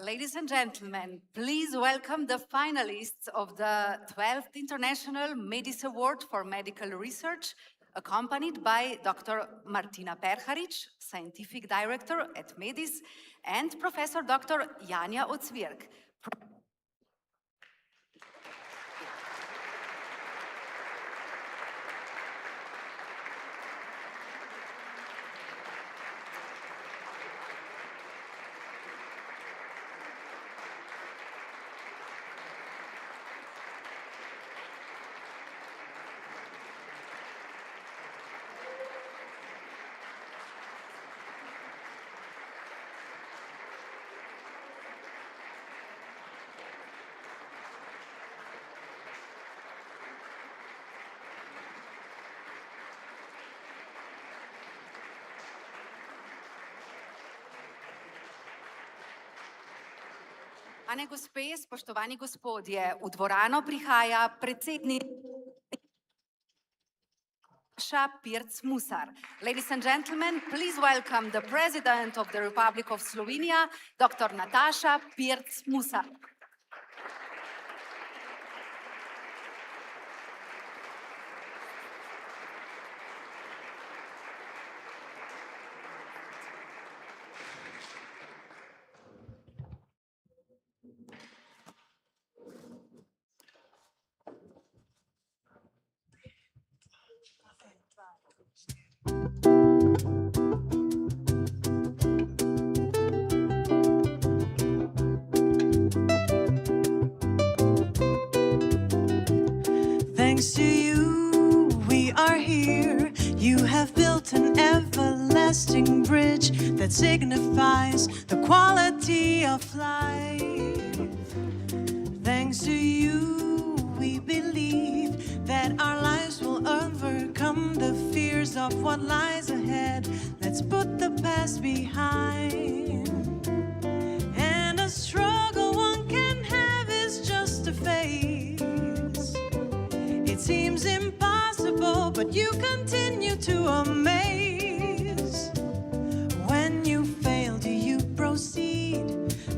Ladies and gentlemen, please welcome the finalists of the 12th International Medis Award for Medical Research, accompanied by Dr. Martina Perharic, Scientific Director at Medis, and Professor Dr. Janja Ocvirk. Spoštovane gospe, spoštovani gospodje, v dvorano prihaja predsednik Nataša Pirc-Musar. Ladies and gentlemen, please welcome the President of the Republic of Slovenia, Dr. Nataša Pirc-Musar. Thanks to you, we are here. You have built an everlasting bridge that signifies the quality of life. Thanks to you, we believe that our lives will overcome the fears of what lies ahead. Let's put the past behind. And a struggle one can have is just a phase. but you continue to amaze. When you fail, do you proceed?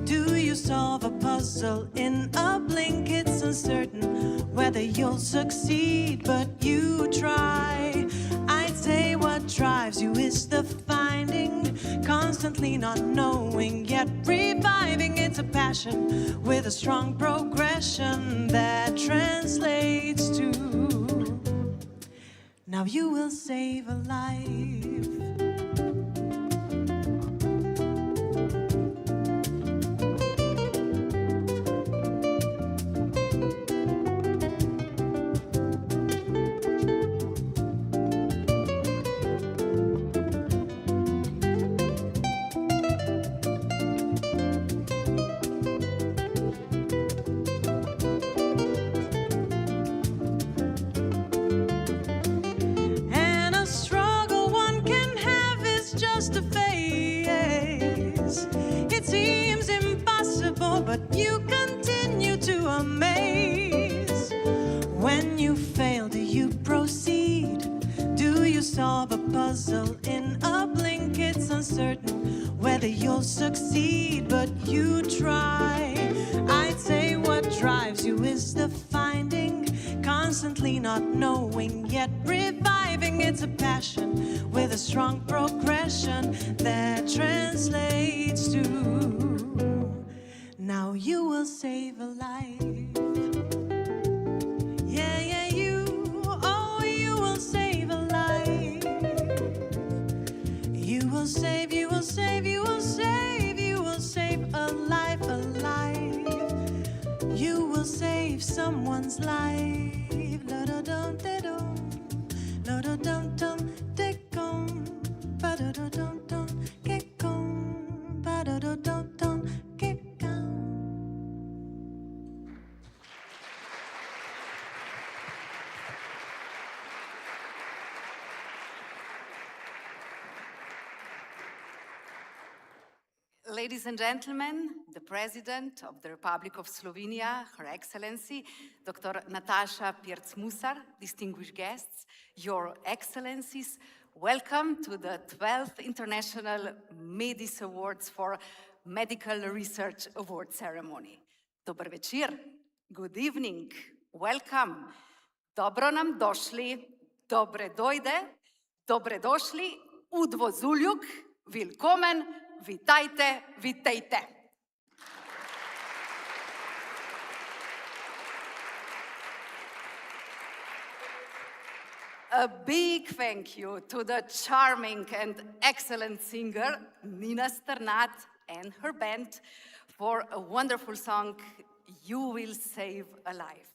Do you solve a puzzle in a blink? It's uncertain whether you'll succeed, but you try. I'd say what drives you is the finding, constantly not knowing, yet reviving. It's a passion with a strong progression that translates to now you will save a life. But you continue to amaze. When you fail, do you proceed? Do you solve a puzzle in a blink? It's uncertain whether you'll succeed, but you try. I'd say what drives you is the finding, constantly not knowing, yet reviving. It's a passion with a strong progression that translates to now you will save a life. Yeah, yeah, you will save a life. You will save, you will save, you will save, you will save a life, a life. You will save someone's life. La-da-dum-de-dum, la-da-dum-dum, de-gum, ba-da-da-dum-dum, ge-gum, ba-da-da-dum-dum, ge-gum. Ladies and gentlemen, the President of the Republic of Slovenia, Her Excellency, Dr. Nataša Pirc-Musar, distinguished guests, Your Excellencies, welcome to the 12th International Medis Awards for Medical Research Award Ceremony. Dober večer, good evening, welcome, dobro nam došli, dobre dojde, dobre došli, u dvozuljug, willkommen, vitajte, vitajte. A big thank you to the charming and excellent singer Nina Sternat and her band for a wonderful song, You Will Save a Life.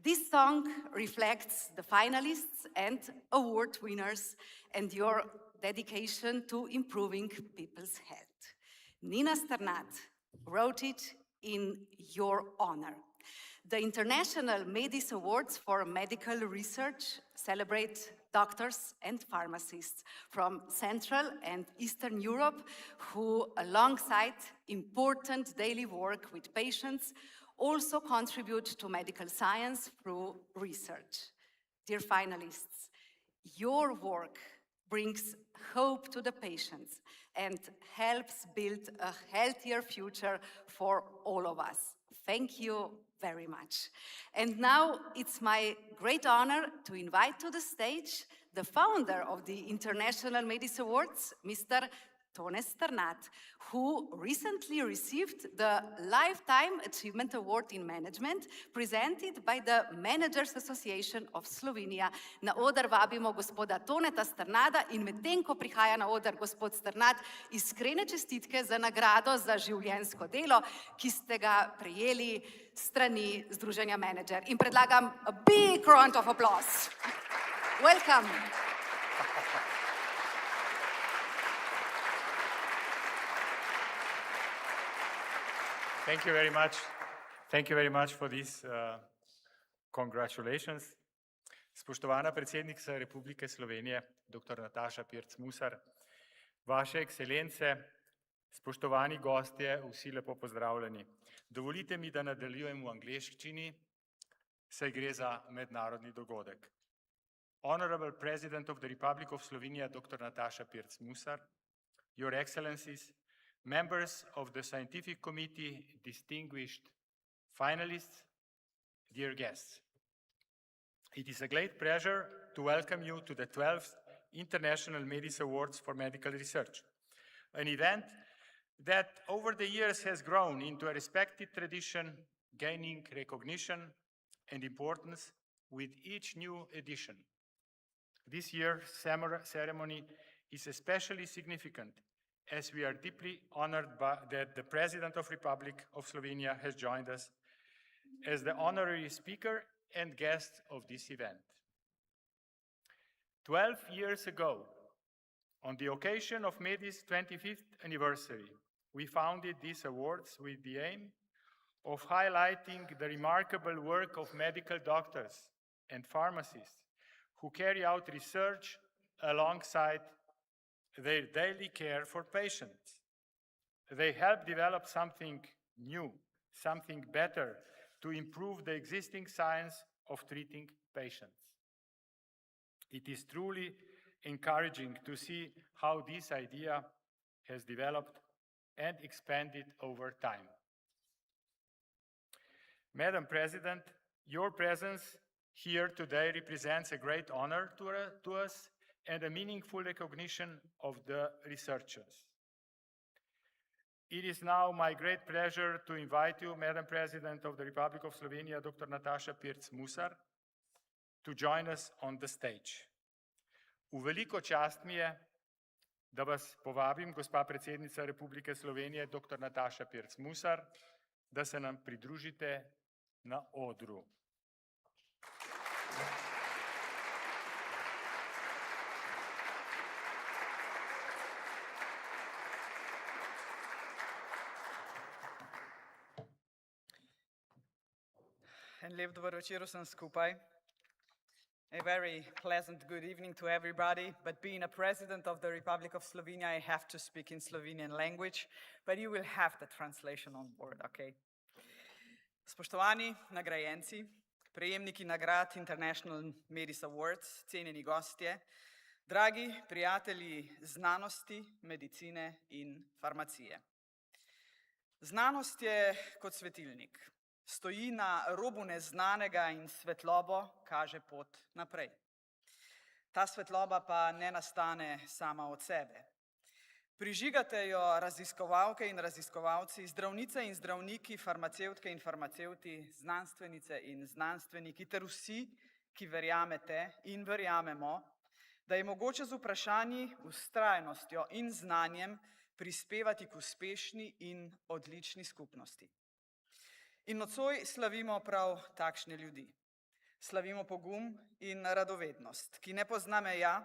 This song reflects the finalists and award winners and your dedication to improving people's health. Nina Sternat wrote it in your honor. The International Medis Awards for Medical Research celebrate doctors and pharmacists from Central and Eastern Europe who, alongside important daily work with patients, also contribute to medical science through research. Dear finalists, your work brings hope to the patients and helps build a healthier future for all of us. Thank you very much. And now it's my great honor to invite to the stage the founder of the International Medis Awards, Mr. Tone Sternat, who recently received the Lifetime Achievement Award in Management presented by the Managers Association of Slovenia. Na oder vabimo gospoda Toneta Sternada in medtem, ko prihaja na oder gospod Sternat, iskrene čestitke za nagrado za življenjsko delo, ki ste ga prejeli strani Združenja Manager. In predlagam a big round of applause. Welcome. Thank you very much. Thank you very much for these congratulations. Spoštovana predsednica Republike Slovenije, dr. Nataša Pirc-Musar, vaše ekscelence, spoštovani gostje, vsi lepo pozdravljeni. Dovolite mi, da nadaljujem v angleščini, saj gre za mednarodni dogodek. Honorable President of the Republic of Slovenia, Dr. Nataša Pirc Musar, Your Excellencies, members of the Scientific Committee, distinguished finalists, dear guests. It is a great pleasure to welcome you to the 12th International Medis Awards for Medical Research, an event that over the years has grown into a respected tradition, gaining recognition and importance with each new edition. This year's ceremony is especially significant as we are deeply honored that the President of the Republic of Slovenia has joined us as the honorary speaker and guest of this event. 12 years ago, on the occasion of Medis' 25th anniversary, we founded these awards with the aim of highlighting the remarkable work of medical doctors and pharmacists who carry out research alongside their daily care for patients. They help develop something new, something better to improve the existing science of treating patients. It is truly encouraging to see how this idea has developed and expanded over time. Madam President, your presence here today represents a great honor to us and a meaningful recognition of the researchers. It is now my great pleasure to invite you, Madam President of the Republic of Slovenia, Dr. Nataša Pirc Musar, to join us on the stage. V veliko čast mi je, da vas povabim, gospa predsednica Republike Slovenije, dr. Nataša Pirc Musar, da se nam pridružite na odru. En lep dober večer vsem skupaj. A very pleasant good evening to everybody, but being a president of the Republic of Slovenia, I have to speak in Slovenian language, but you will have the translation on board, okay? Spoštovani nagrajenci, prejemniki nagrad International Medis Awards, cenjeni gostje, dragi prijatelji znanosti, medicine in farmacije. Znanost je kot svetilnik. Stoji na robu neznanega in svetlobo kaže pot naprej. Ta svetloba pa ne nastane sama od sebe. Prižigate jo raziskovalke in raziskovalci, zdravnice in zdravniki, farmacevtke in farmacevti, znanstvenice in znanstveniki ter vsi, ki verjamete in verjamemo, da je mogoče z vprašanji, vztrajnostjo in znanjem prispevati k uspešni in odlični skupnosti. In nocoj slavimo prav takšne ljudi. Slavimo pogum in radovednost, ki ne pozna meja,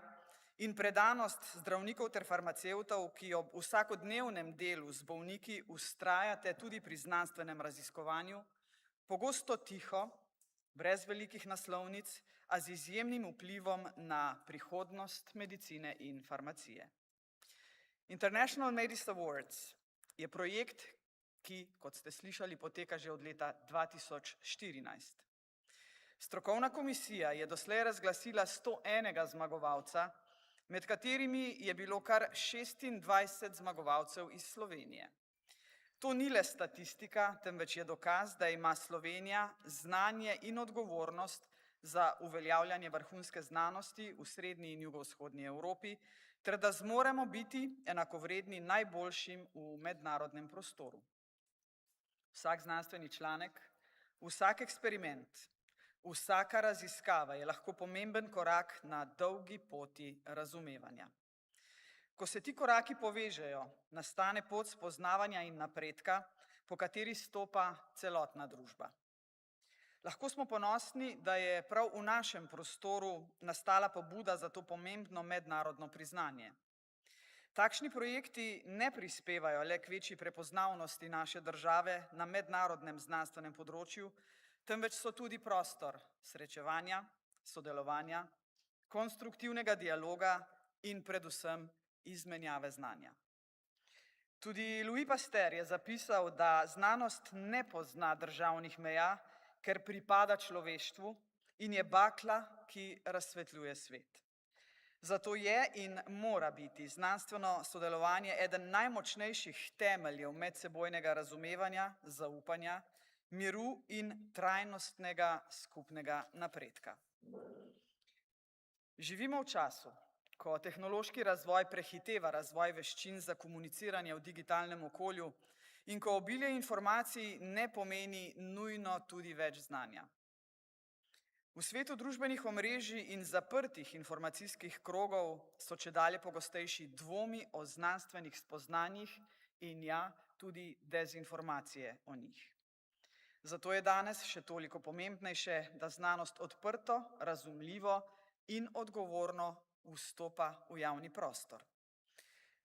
in predanost zdravnikov ter farmacevtov, ki ob vsakodnevnem delu z bolniki vztrajate tudi pri znanstvenem raziskovanju, pogosto tiho, brez velikih naslovnic, a z izjemnim vplivom na prihodnost medicine in farmacije. International Medis Awards je projekt, ki, kot ste slišali, poteka že od leta 2014. Strokovna komisija je doslej razglasila 101 zmagovalca, med katerimi je bilo kar 26 zmagovalcev iz Slovenije. To ni le statistika, temveč je dokaz, da ima Slovenija znanje in odgovornost za uveljavljanje vrhunske znanosti v srednji in jugovzhodni Evropi, ter da zmoremo biti enakovredni najboljšim v mednarodnem prostoru. Vsak znanstveni članek, vsak eksperiment, vsaka raziskava je lahko pomemben korak na dolgi poti razumevanja. Ko se ti koraki povežejo, nastane pot spoznavanja in napredka, po kateri stopa celotna družba. Lahko smo ponosni, da je prav v našem prostoru nastala pobuda za to pomembno mednarodno priznanje. Takšni projekti ne prispevajo le k večji prepoznavnosti naše države na mednarodnem znanstvenem področju, temveč so tudi prostor srečevanja, sodelovanja, konstruktivnega dialoga in predvsem izmenjave znanja. Tudi Louis Pasteur je zapisal, da znanost ne pozna državnih meja, ker pripada človeštvu in je bakla, ki razsvetljuje svet. Zato je in mora biti znanstveno sodelovanje eden najmočnejših temeljev medsebojnega razumevanja, zaupanja, miru in trajnostnega skupnega napredka. Živimo v času, ko tehnološki razvoj prehiteva razvoj veščin za komuniciranje v digitalnem okolju in ko obilje informacij ne pomeni nujno tudi več znanja. V svetu družbenih omrežij in zaprtih informacijskih krogov so čedalje pogostejši dvomi o znanstvenih spoznanjih in tudi dezinformacije o njih. Zato je danes še toliko pomembnejše, da znanost odprto, razumljivo in odgovorno vstopa v javni prostor.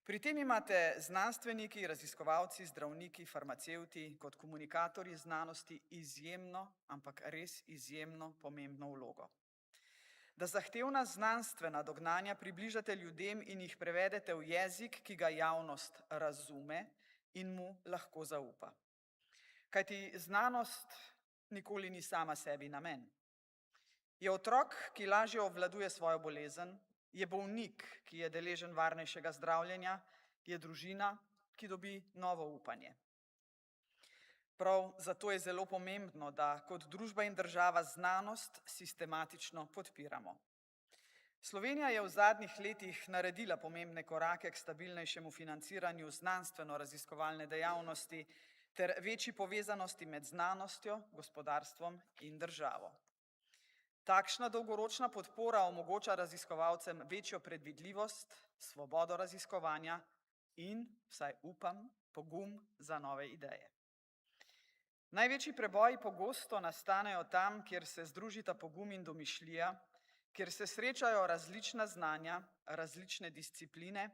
Pri tem imate znanstveniki, raziskovalci, zdravniki, farmacevti kot komunikatorji znanosti izjemno, ampak res izjemno pomembno vlogo. Da zahtevna znanstvena dognanja približate ljudem in jih prevedete v jezik, ki ga javnost razume in mu lahko zaupa. Kajti znanost nikoli ni sama sebi namen. Je otrok, ki lažje obvladuje svojo bolezen, je bolnik, ki je deležen varnejšega zdravljenja, je družina, ki dobi novo upanje. Prav zato je zelo pomembno, da kot družba in država znanost sistematično podpiramo. Slovenija je v zadnjih letih naredila pomembne korake k stabilnejšemu financiranju znanstveno-raziskovalne dejavnosti ter večji povezanosti med znanostjo, gospodarstvom in državo. Takšna dolgoročna podpora omogoča raziskovalcem večjo predvidljivost, svobodo raziskovanja in, vsaj upam, pogum za nove ideje. Največji preboji pogosto nastanejo tam, kjer se združita pogum in domišljija, kjer se srečajo različna znanja, različne discipline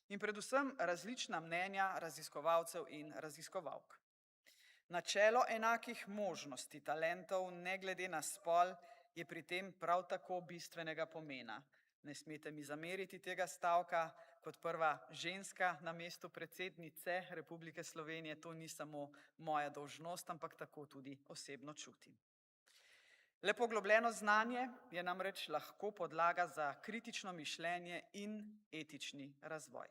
in predvsem različna mnenja raziskovalcev in raziskovalk. Načelo enakih možnosti talentov, ne glede na spol, je pri tem prav tako bistvenega pomena. Ne smete mi zameriti tega stavka, kot prva ženska na mestu predsednice Republike Slovenije, to ni samo moja dolžnost, ampak tako tudi osebno čutim. Le poglobljeno znanje je namreč lahko podlaga za kritično mišljenje in etični razvoj.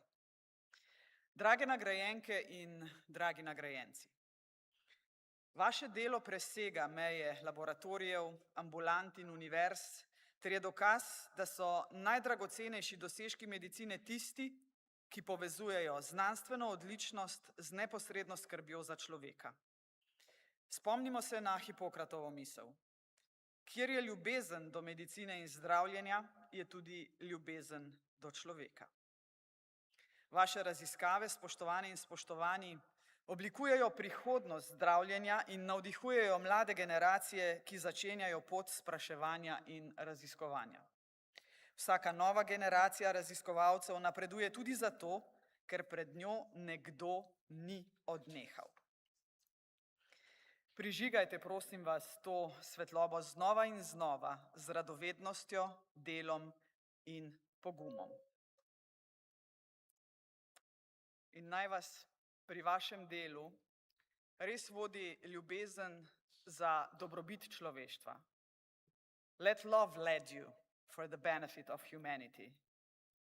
Drage nagrajenke in dragi nagrajenci, vaše delo presega meje laboratorijev, ambulant in univerz, ter je dokaz, da so najdragocenejši dosežki medicine tisti, ki povezujejo znanstveno odličnost z neposredno skrbjo za človeka. Spomnimo se na Hipokratovo misel. Kjer je ljubezen do medicine in zdravljenja, je tudi ljubezen do človeka. Vaše raziskave, spoštovane in spoštovani, oblikujejo prihodnost zdravljenja in navdihujejo mlade generacije, ki začenjajo pot spraševanja in raziskovanja. Vsaka nova generacija raziskovalcev napreduje tudi zato, ker pred njo nekdo ni odnehal. Prižigajte, prosim vas, to svetlobo znova in znova z radovednostjo, delom in pogumom. In naj vas pri vašem delu res vodi ljubezen za dobrobit človeštva. Let love lead you for the benefit of humanity.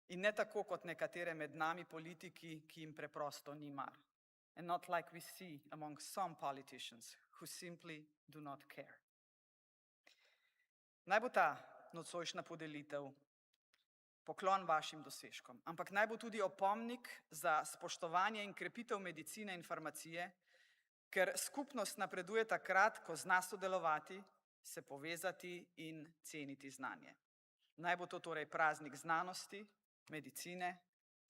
In ne tako kot nekatere med nami politiki, ki jim preprosto ni mar. And not like we see among some politicians who simply do not care. Naj bo ta nocojšnja podelitev poklon vašim dosežkom, ampak naj bo tudi opomnik za spoštovanje in krepitev medicine in farmacije, ker skupnost napreduje takrat, ko zna sodelovati, se povezati in ceniti znanje. Naj bo to torej praznik znanosti, medicine,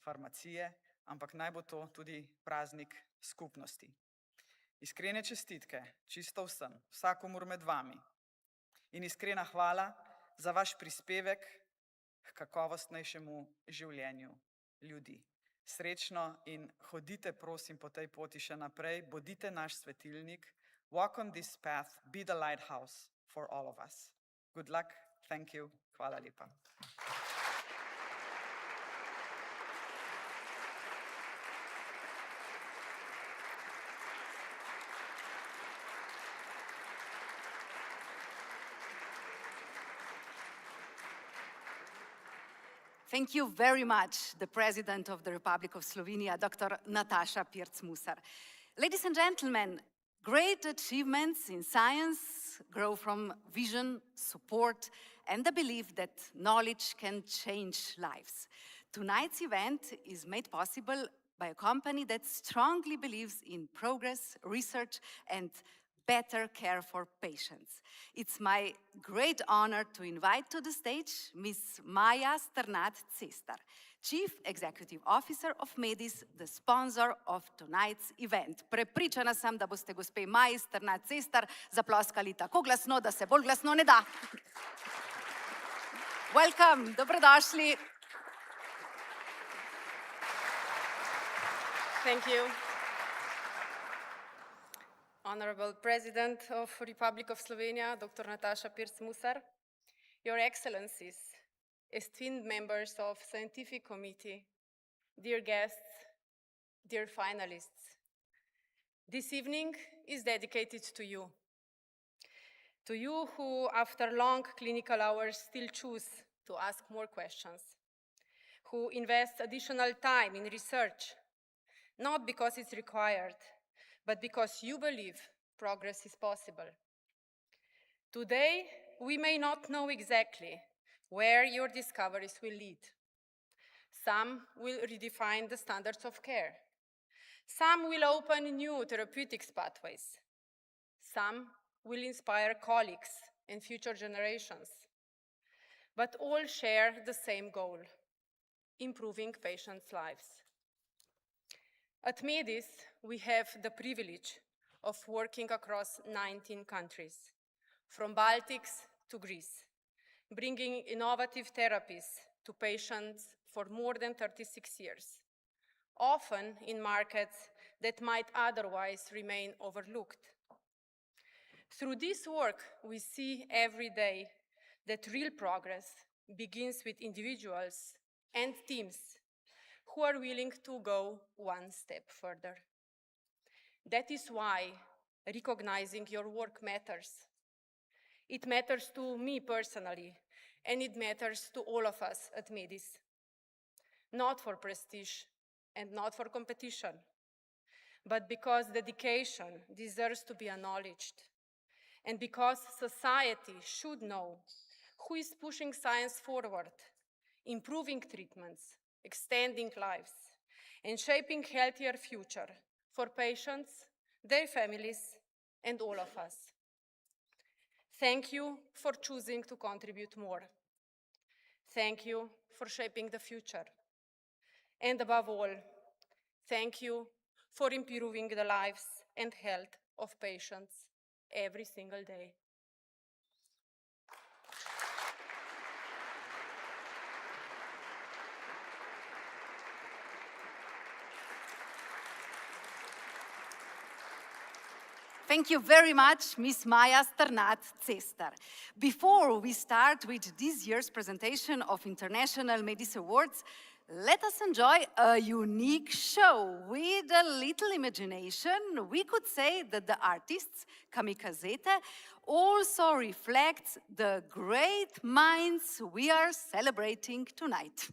farmacije, ampak naj bo to tudi praznik skupnosti. Iskrene čestitke, čisto vsem, vsakomur med vami. In iskrena hvala za vaš prispevek k kakovostnejšemu življenju ljudi. Srečno in hodite, prosim, po tej poti še naprej, bodite naš svetilnik. Walk on this path, be the lighthouse for all of us. Good luck, thank you, hvala lepa. Thank you very much, the President of the Republic of Slovenia, Dr. Nataša Pirc-Musar. Ladies and gentlemen, great achievements in science grow from vision, support, and the belief that knowledge can change lives. Tonight's event is made possible by a company that strongly believes in progress, research, and better care for patients. It's my great honor to invite to the stage Ms. Maja Strnad-Cestar, Chief Executive Officer of Medis, the sponsor of tonight's event. Prepričana sem, da boste gospe Maji Strnad-Cestar zaploskali tako glasno, da se bolj glasno ne da. Welcome, dobrodošli. Thank you. Honorable President of Republic of Slovenia, Dr. Nataša Pirc-Musar, Your Excellencies, esteemed members of Scientific Committee, dear guests, dear finalists, this evening is dedicated to you. To you who, after long clinical hours, still choose to ask more questions, who invest additional time in research, not because it's required, but because you believe progress is possible. Today, we may not know exactly where your discoveries will lead. Some will redefine the standards of care. Some will open new therapeutics pathways. Some will inspire colleagues and future generations. But all share the same goal: improving patients' lives. At Medis, we have the privilege of working across 19 countries, from Baltics to Greece, bringing innovative therapies to patients for more than 36 years, often in markets that might otherwise remain overlooked. Through this work, we see every day that real progress begins with individuals and teams who are willing to go one step further. That is why recognizing your work matters. It matters to me personally, and it matters to all of us at Medis. Not for prestige and not for competition, but because dedication deserves to be acknowledged, and because society should know who is pushing science forward, improving treatments, extending lives, and shaping healthier future for patients, their families, and all of us. Thank you for choosing to contribute more. Thank you for shaping the future. And above all, thank you for improving the lives and health of patients every single day. Thank you very much, Ms. Maja Strnad-Cestar. Before we start with this year's presentation of International Medis Awards, let us enjoy a unique show. With a little imagination, we could say that the artists, Kamikazete, also reflect the great minds we are celebrating tonight.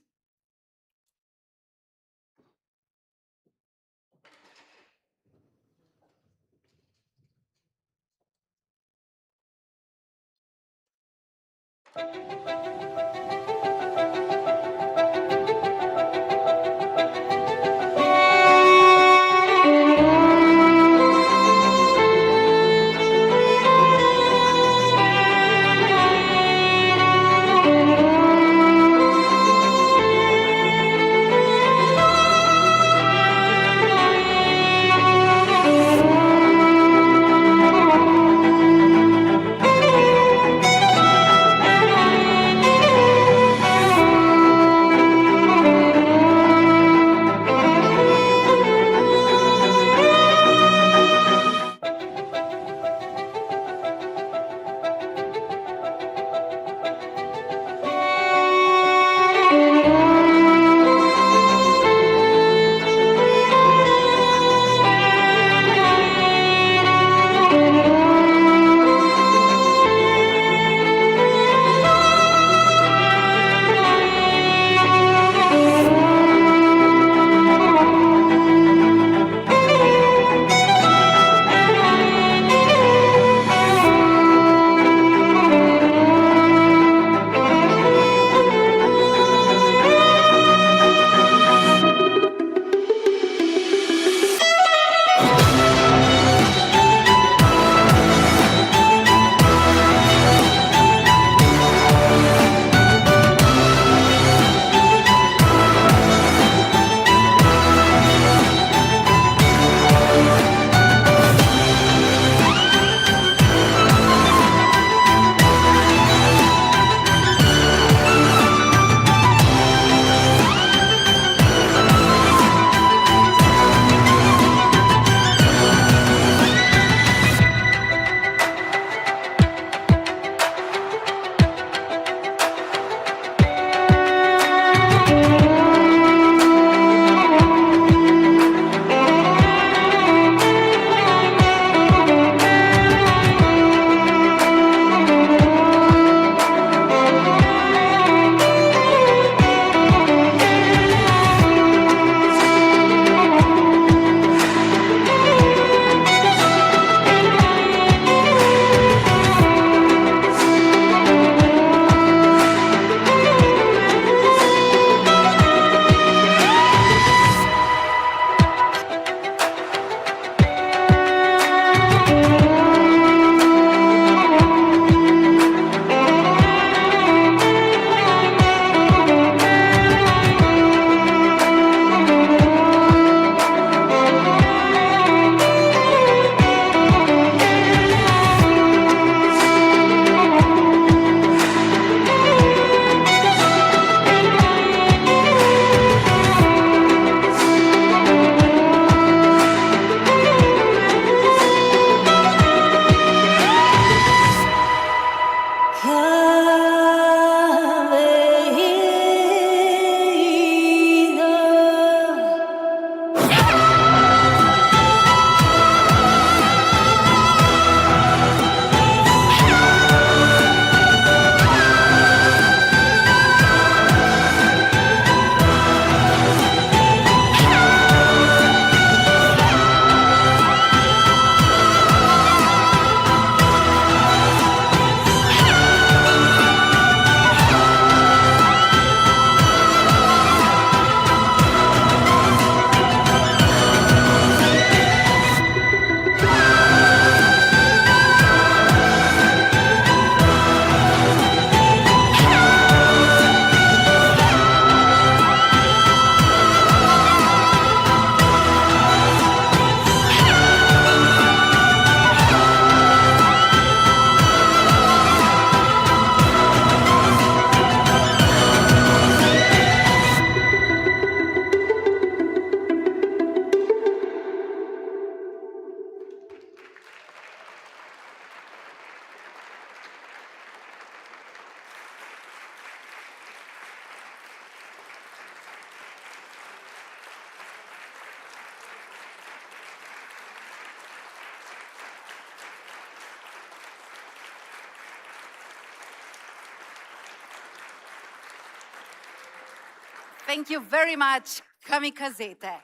Thank you very much, Kamikazete.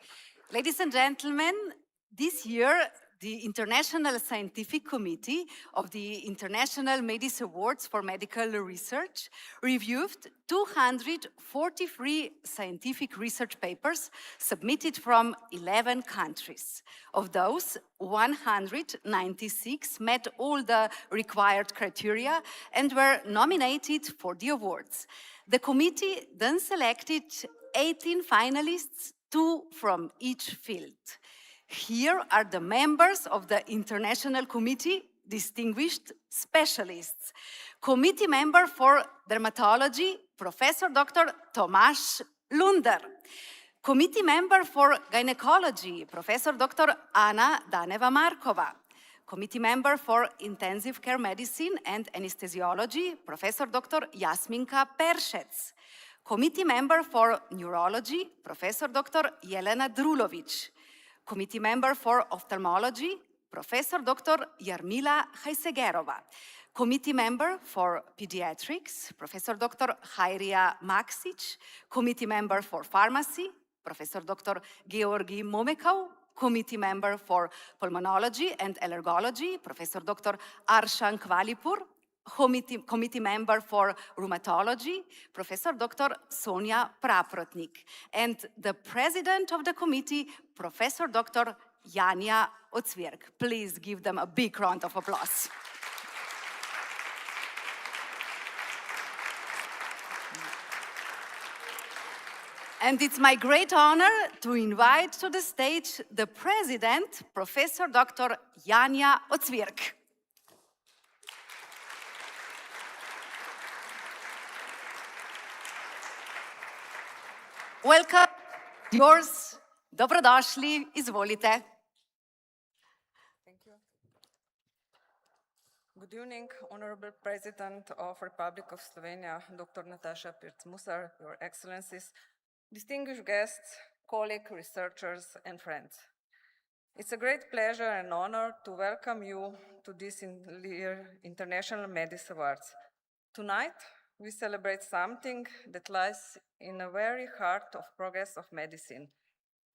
Ladies and gentlemen, this year, the International Scientific Committee of the International Medis Awards for Medical Research reviewed 243 scientific research papers submitted from 11 countries. Of those, 196 met all the required criteria and were nominated for the awards. The committee then selected 18 finalists, 2 from each field. Here are the members of the International Committee, distinguished specialists. Committee member for dermatology, Professor Dr. Tomasz Lunder. Committee member for gynecology, Professor Dr. Anna Daneva-Markova. Committee member for intensive care medicine and anesthesiology, Professor Dr. Jasminka Pershets. Committee member for neurology, Professor Dr. Jelena Drulovic. Committee member for ophthalmology, Professor Dr. Jarmila Hajsegerova. Committee member for pediatrics, Professor Dr. Hajrija Maksic. Committee member for pharmacy, Professor Dr. Georgi Momekov. Committee member for pulmonology and allergology, Professor Dr. Arshan Kvalipur. Committee member for rheumatology, Professor Dr. Sonja Praprotnik. And the president of the committee, Professor Dr. Janja Ocvirk. Please give them a big round of applause. And it's my great honor to invite to the stage the president, Professor Dr. Janja Ocvirk. Welcome, yours, dobrodošli, izvolite. Thank you. Good evening, Honorable President of Republic of Slovenia, Dr. Nataša Pirc-Musar, Your Excellencies, distinguished guests, colleagues, researchers, and friends. It's a great pleasure and honor to welcome you to this International Medis Awards. Tonight, we celebrate something that lies in the very heart of progress of medicine: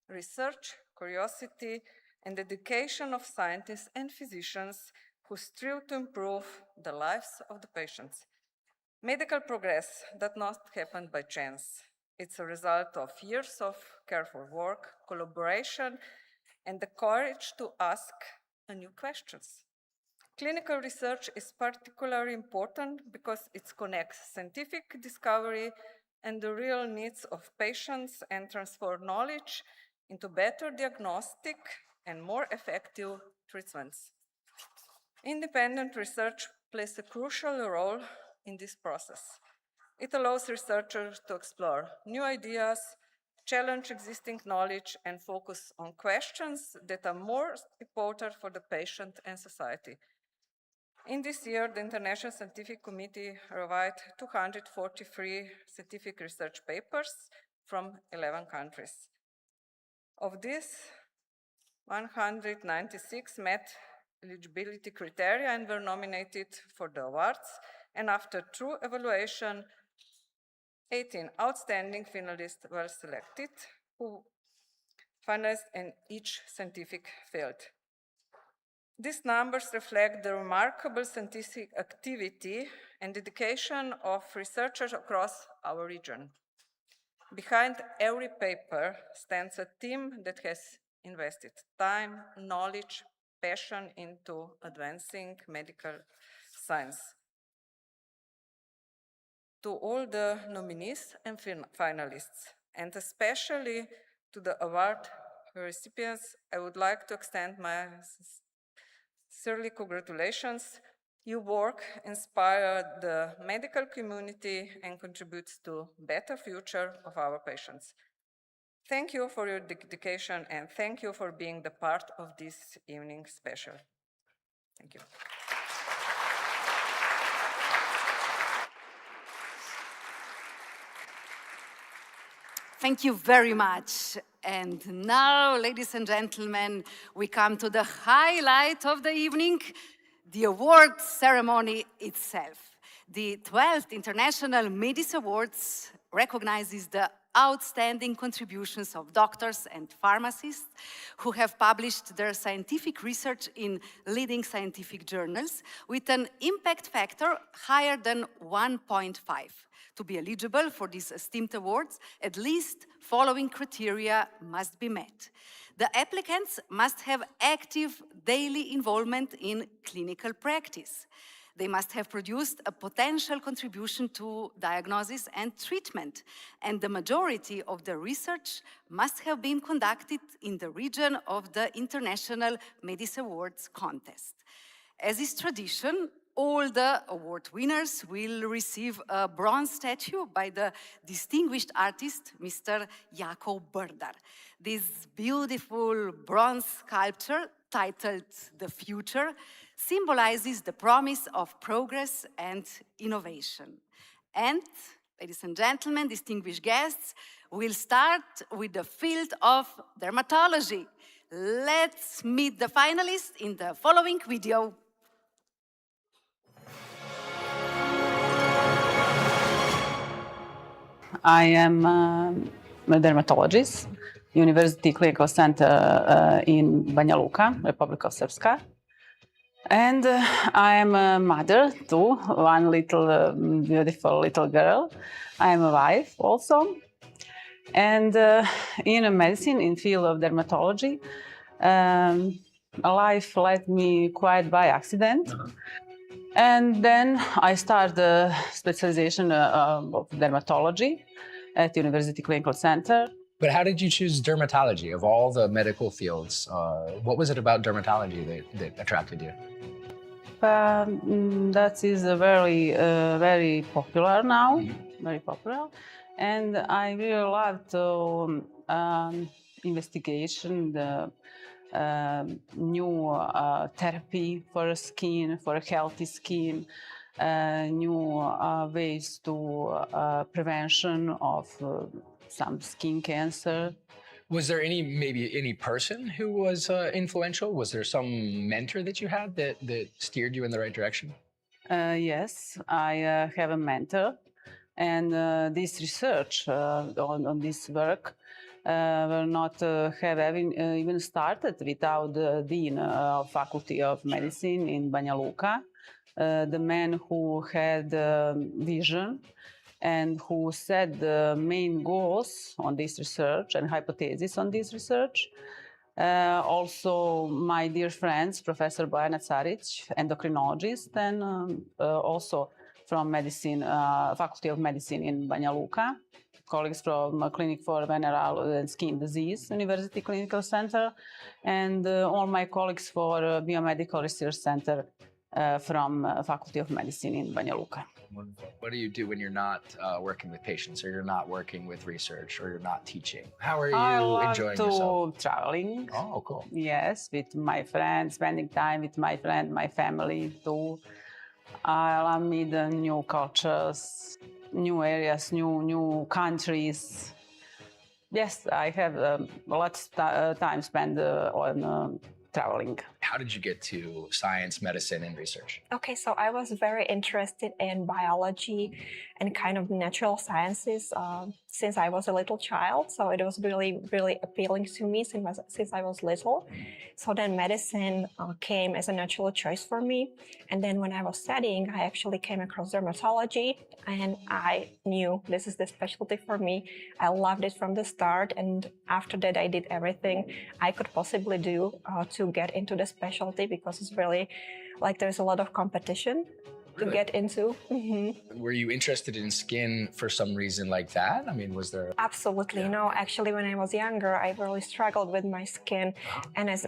research, curiosity, and dedication of scientists and physicians who strive to improve the lives of the patients. Medical progress does not happen by chance. It's a result of years of careful work, collaboration, and the courage to ask new questions. Clinical research is particularly important because it connects scientific discovery and the real needs of patients and transfer knowledge into better diagnostic and more effective treatments. Independent research plays a crucial role in this process. It allows researchers to explore new ideas, challenge existing knowledge, and focus on questions that are more important for the patient and society. In this year, the International Scientific Committee reviewed 243 scientific research papers from 11 countries. Of these, 196 met eligibility criteria and were nominated for the awards, and after true evaluation, 18 outstanding finalists were selected, who finalists in each scientific field. These numbers reflect the remarkable scientific activity and dedication of researchers across our region. Behind every paper stands a team that has invested time, knowledge, passion into advancing medical science. To all the nominees and finalists, and especially to the award recipients, I would like to extend my sincerely congratulations. Your work inspired the medical community and contributes to better future of our patients. Thank you for your dedication and thank you for being the part of this evening special. Thank you. Thank you very much. And now, ladies and gentlemen, we come to the highlight of the evening, the award ceremony itself. The 12th International Medis Awards recognizes the outstanding contributions of doctors and pharmacists who have published their scientific research in leading scientific journals with an impact factor higher than 1.5. To be eligible for these esteemed awards, at least following criteria must be met. The applicants must have active daily involvement in clinical practice. They must have produced a potential contribution to diagnosis and treatment, and the majority of the research must have been conducted in the region of the International Medis Awards contest. As is tradition, all the award winners will receive a bronze statue by the distinguished artist, Mr. Jakob Brdar. This beautiful bronze sculpture, titled The Future, symbolizes the promise of progress and innovation. And, ladies and gentlemen, distinguished guests, we'll start with the field of dermatology. Let's meet the finalists in the following video. I am a dermatologist, University Clinical Center in Banja Luka, Republic of Srpska. And I am a mother too, one little beautiful little girl. I am a wife also. And in medicine, in field of dermatology, life led me quite by accident. And then I started the specialization of dermatology at University Clinical Center. But how did you choose dermatology? Of all the medical fields, what was it about dermatology that attracted you? That is very popular now, very popular. And I really love to investigation, the new therapy for skin, for a healthy skin, new ways to prevention of some skin cancer. Was there maybe any person who was influential? Was there some mentor that you had that steered you in the right direction? Yes, I have a mentor, and this research on this work will not have even started without the Dean of Faculty of Medicine in Banja Luka, the man who had vision and who set the main goals on this research and hypotheses on this research. Also my dear friends, Professor Bojana Caric, endocrinologist, and also from medicine, Faculty of Medicine in Banja Luka, colleagues from Clinic for Venereal and Skin Disease, University Clinical Center, and all my colleagues for Biomedical Research Center from Faculty of Medicine in Banja Luka. What do you do when you're not working with patients, or you're not working with research, or you're not teaching? How are you enjoying yourself? I love traveling. Oh, cool. Yes, with my friends, spending time with my friend, my family too. I love meet the new cultures, new areas, new countries. Yes, I have a lot of time spent on traveling. How did you get to science, medicine, and research? Okay, so I was very interested in biology and kind of natural sciences since I was a little child. So it was really appealing to me since I was little. So then medicine came as a natural choice for me. And then when I was studying, I actually came across dermatology, and I knew this is the specialty for me. I loved it from the start, and after that I did everything I could possibly do to get into the specialty, because it's really like there's a lot of competition to get into. Mm-hmm. Were you interested in skin for some reason like that? I mean, was there... Absolutely. Yeah. No, actually, when I was younger, I really struggled with my skin. And as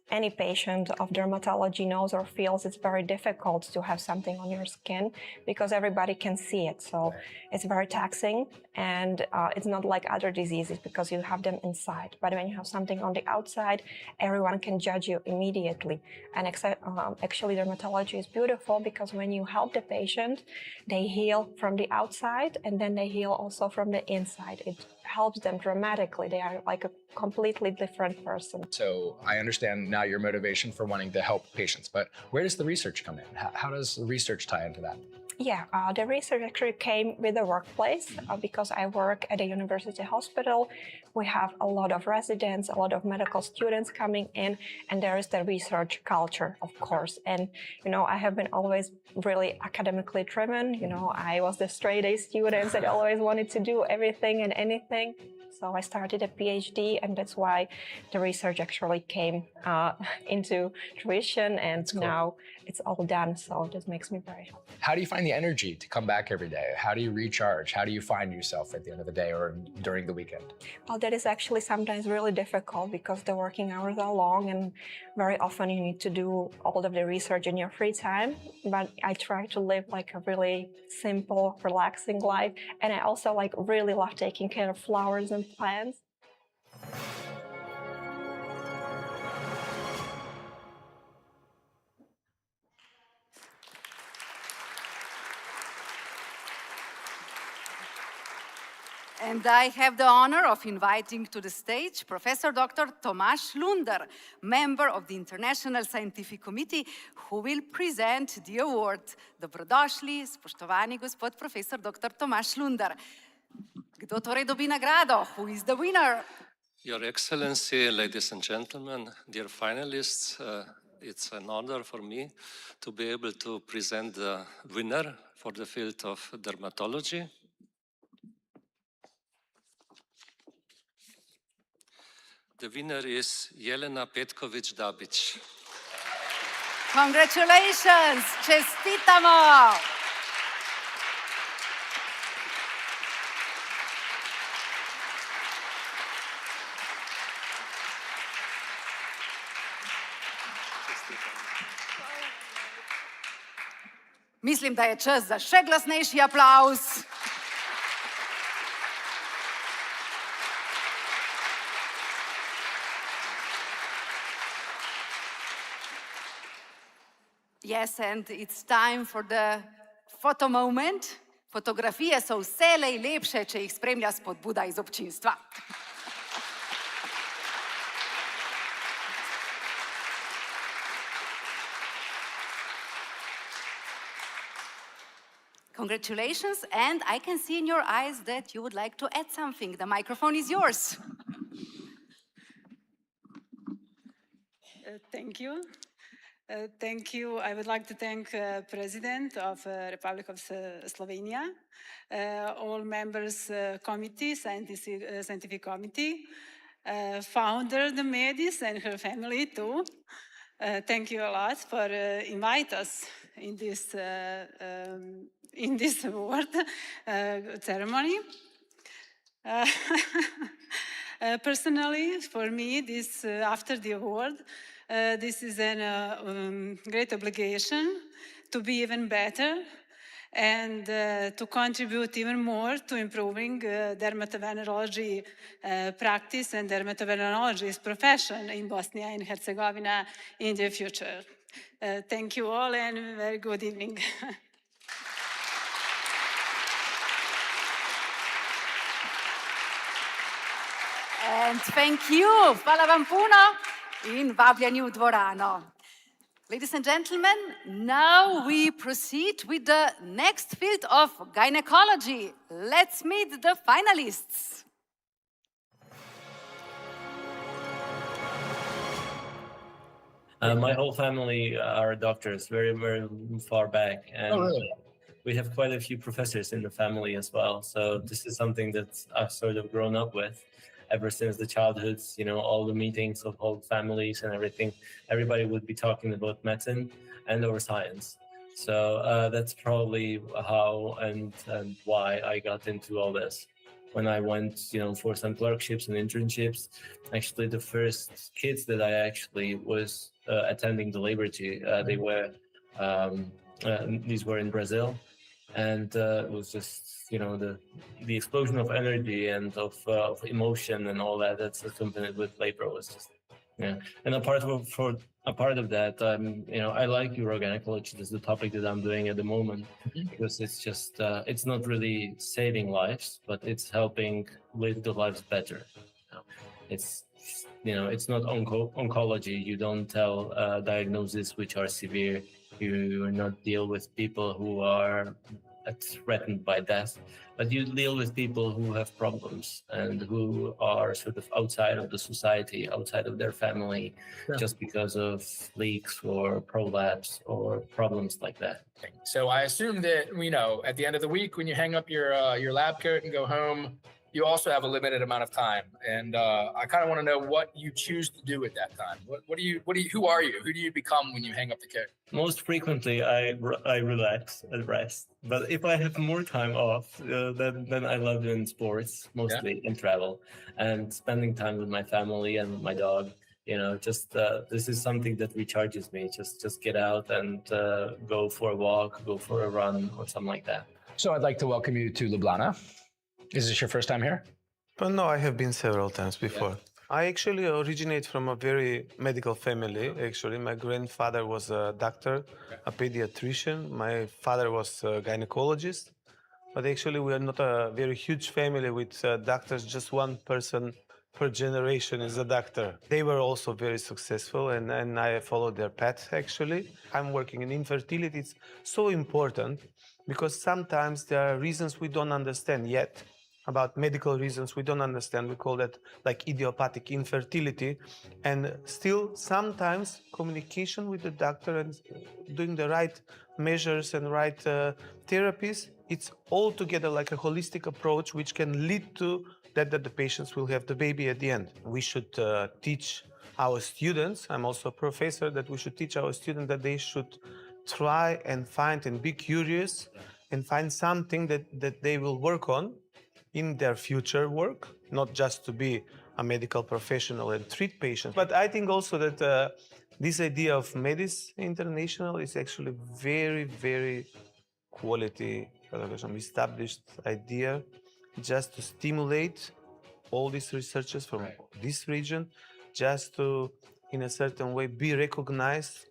any patient of dermatology knows or feels, it's very difficult to have something on your skin because everybody can see it. So it's very taxing, and it's not like other diseases because you have them inside. But when you have something on the outside, everyone can judge you immediately. And actually, dermatology is beautiful because when you help the patient, they heal from the outside, and then they heal also from the inside. It helps them dramatically. They are like a completely different person. So I understand now your motivation for wanting to help patients, but where does the research come in? How does the research tie into that? Yeah, the research actually came with the workplace because I work at a university hospital. We have a lot of residents, a lot of medical students coming in, and there is the research culture, of course. And, I have been always really academically driven. I was the straight A student that always wanted to do everything and anything. So I started a PhD, and that's why the research actually came into fruition, and now it's all done. So this makes me very happy. How do you find the energy to come back every day? How do you recharge? How do you find yourself at the end of the day or during the weekend? Well, that is actually sometimes really difficult because the working hours are long, and very often you need to do all of the research in your free time. But I try to live like a really simple, relaxing life. And I also really love taking care of flowers and plants. And I have the honor of inviting to the stage Professor Dr. Tomaž Lunder, member of the International Scientific Committee, who will present the award. Dobrodošli, spoštovani gospod Professor Dr. Tomaž Lunder. Kdo torej dobi nagrado? Who is the winner? Your Excellency, ladies and gentlemen, dear finalists, it's an honor for me to be able to present the winner for the field of dermatology. The winner is Jelena Petković-Dabić. Congratulations! Čestitamo! Mislim, da je čas za še glasnejši aplavz. Yes, and it's time for the photo moment. Fotografije so vselej lepše, če jih spremlja spodbuda iz občinstva. Congratulations, and I can see in your eyes that you would like to add something. The microphone is yours. Thank you. Thank you. I would like to thank President of Republic of Slovenia, all members committee, scientific committee, founder the Medis and her family too. Thank you a lot for inviting us in this award ceremony. Personally, for me, this after the award, this is a great obligation to be even better and to contribute even more to improving dermatovenerology practice and dermatovenerology's profession in Bosnia and Herzegovina in the future. Thank you all and a very good evening. And thank you. Hvala vam puno in vabljeni v dvorano. Ladies and gentlemen, now we proceed with the next field of gynecology. Let's meet the finalists. My whole family are doctors, very, very far back. And really? We have quite a few professors in the family as well. So this is something that I've sort of grown up with ever since the childhoods, all the meetings of whole families and everything. Everybody would be talking about medicine and or science. So that's probably how and why I got into all this. When I went, for some clerkships and internships, actually the first kids that I actually was attending the Liberty, they were, these were in Brazil. And it was just, the explosion of energy and of emotion and all that that's accompanied with labor was just, yeah. And a part of that, I like urogynecology. That's the topic that I'm doing at the moment, because it's just, it's not really saving lives, but it's helping live the lives better. It's, you know, it's not oncology. You don't tell diagnoses which are severe. You do not deal with people who are threatened by death, but you deal with people who have problems and who are sort of outside of the society, outside of their family, just because of leaks or prolapse or problems like that. So I assume that, you know, at the end of the week, when you hang up your lab coat and go home, you also have a limited amount of time. And I kind of want to know what you choose to do at that time. Who are you? Who do you become when you hang up the coat? Most frequently, I relax and rest. But if I have more time off, then I love doing sports, mostly, and travel, and spending time with my family and with my dog. You know, just this is something that recharges me. Just get out and go for a walk, go for a run, or something like that. So I'd like to welcome you to Ljubljana. Is this your first time here? But no, I have been several times before. Yeah. I actually originate from a very medical family, actually. My grandfather was a doctor, a pediatrician. My father was a gynecologist. But actually, we are not a very huge family with doctors. Just one person per generation is a doctor. They were also very successful, and I followed their path, actually. I'm working in infertility. It's so important because sometimes there are reasons we don't understand yet. About medical reasons we don't understand. We call that like idiopathic infertility. And still, sometimes communication with the doctor and doing the right measures and right therapies, it's all together like a holistic approach which can lead to that the patients will have the baby at the end. We should teach our students, I'm also a professor, that we should teach our students that they should try and find and be curious and find something that they will work on in their future work, not just to be a medical professional and treat patients. But I think also that this idea of Medis International is actually very, very quality, established idea, just to stimulate all these researchers from this region, just to, in a certain way, be recognized,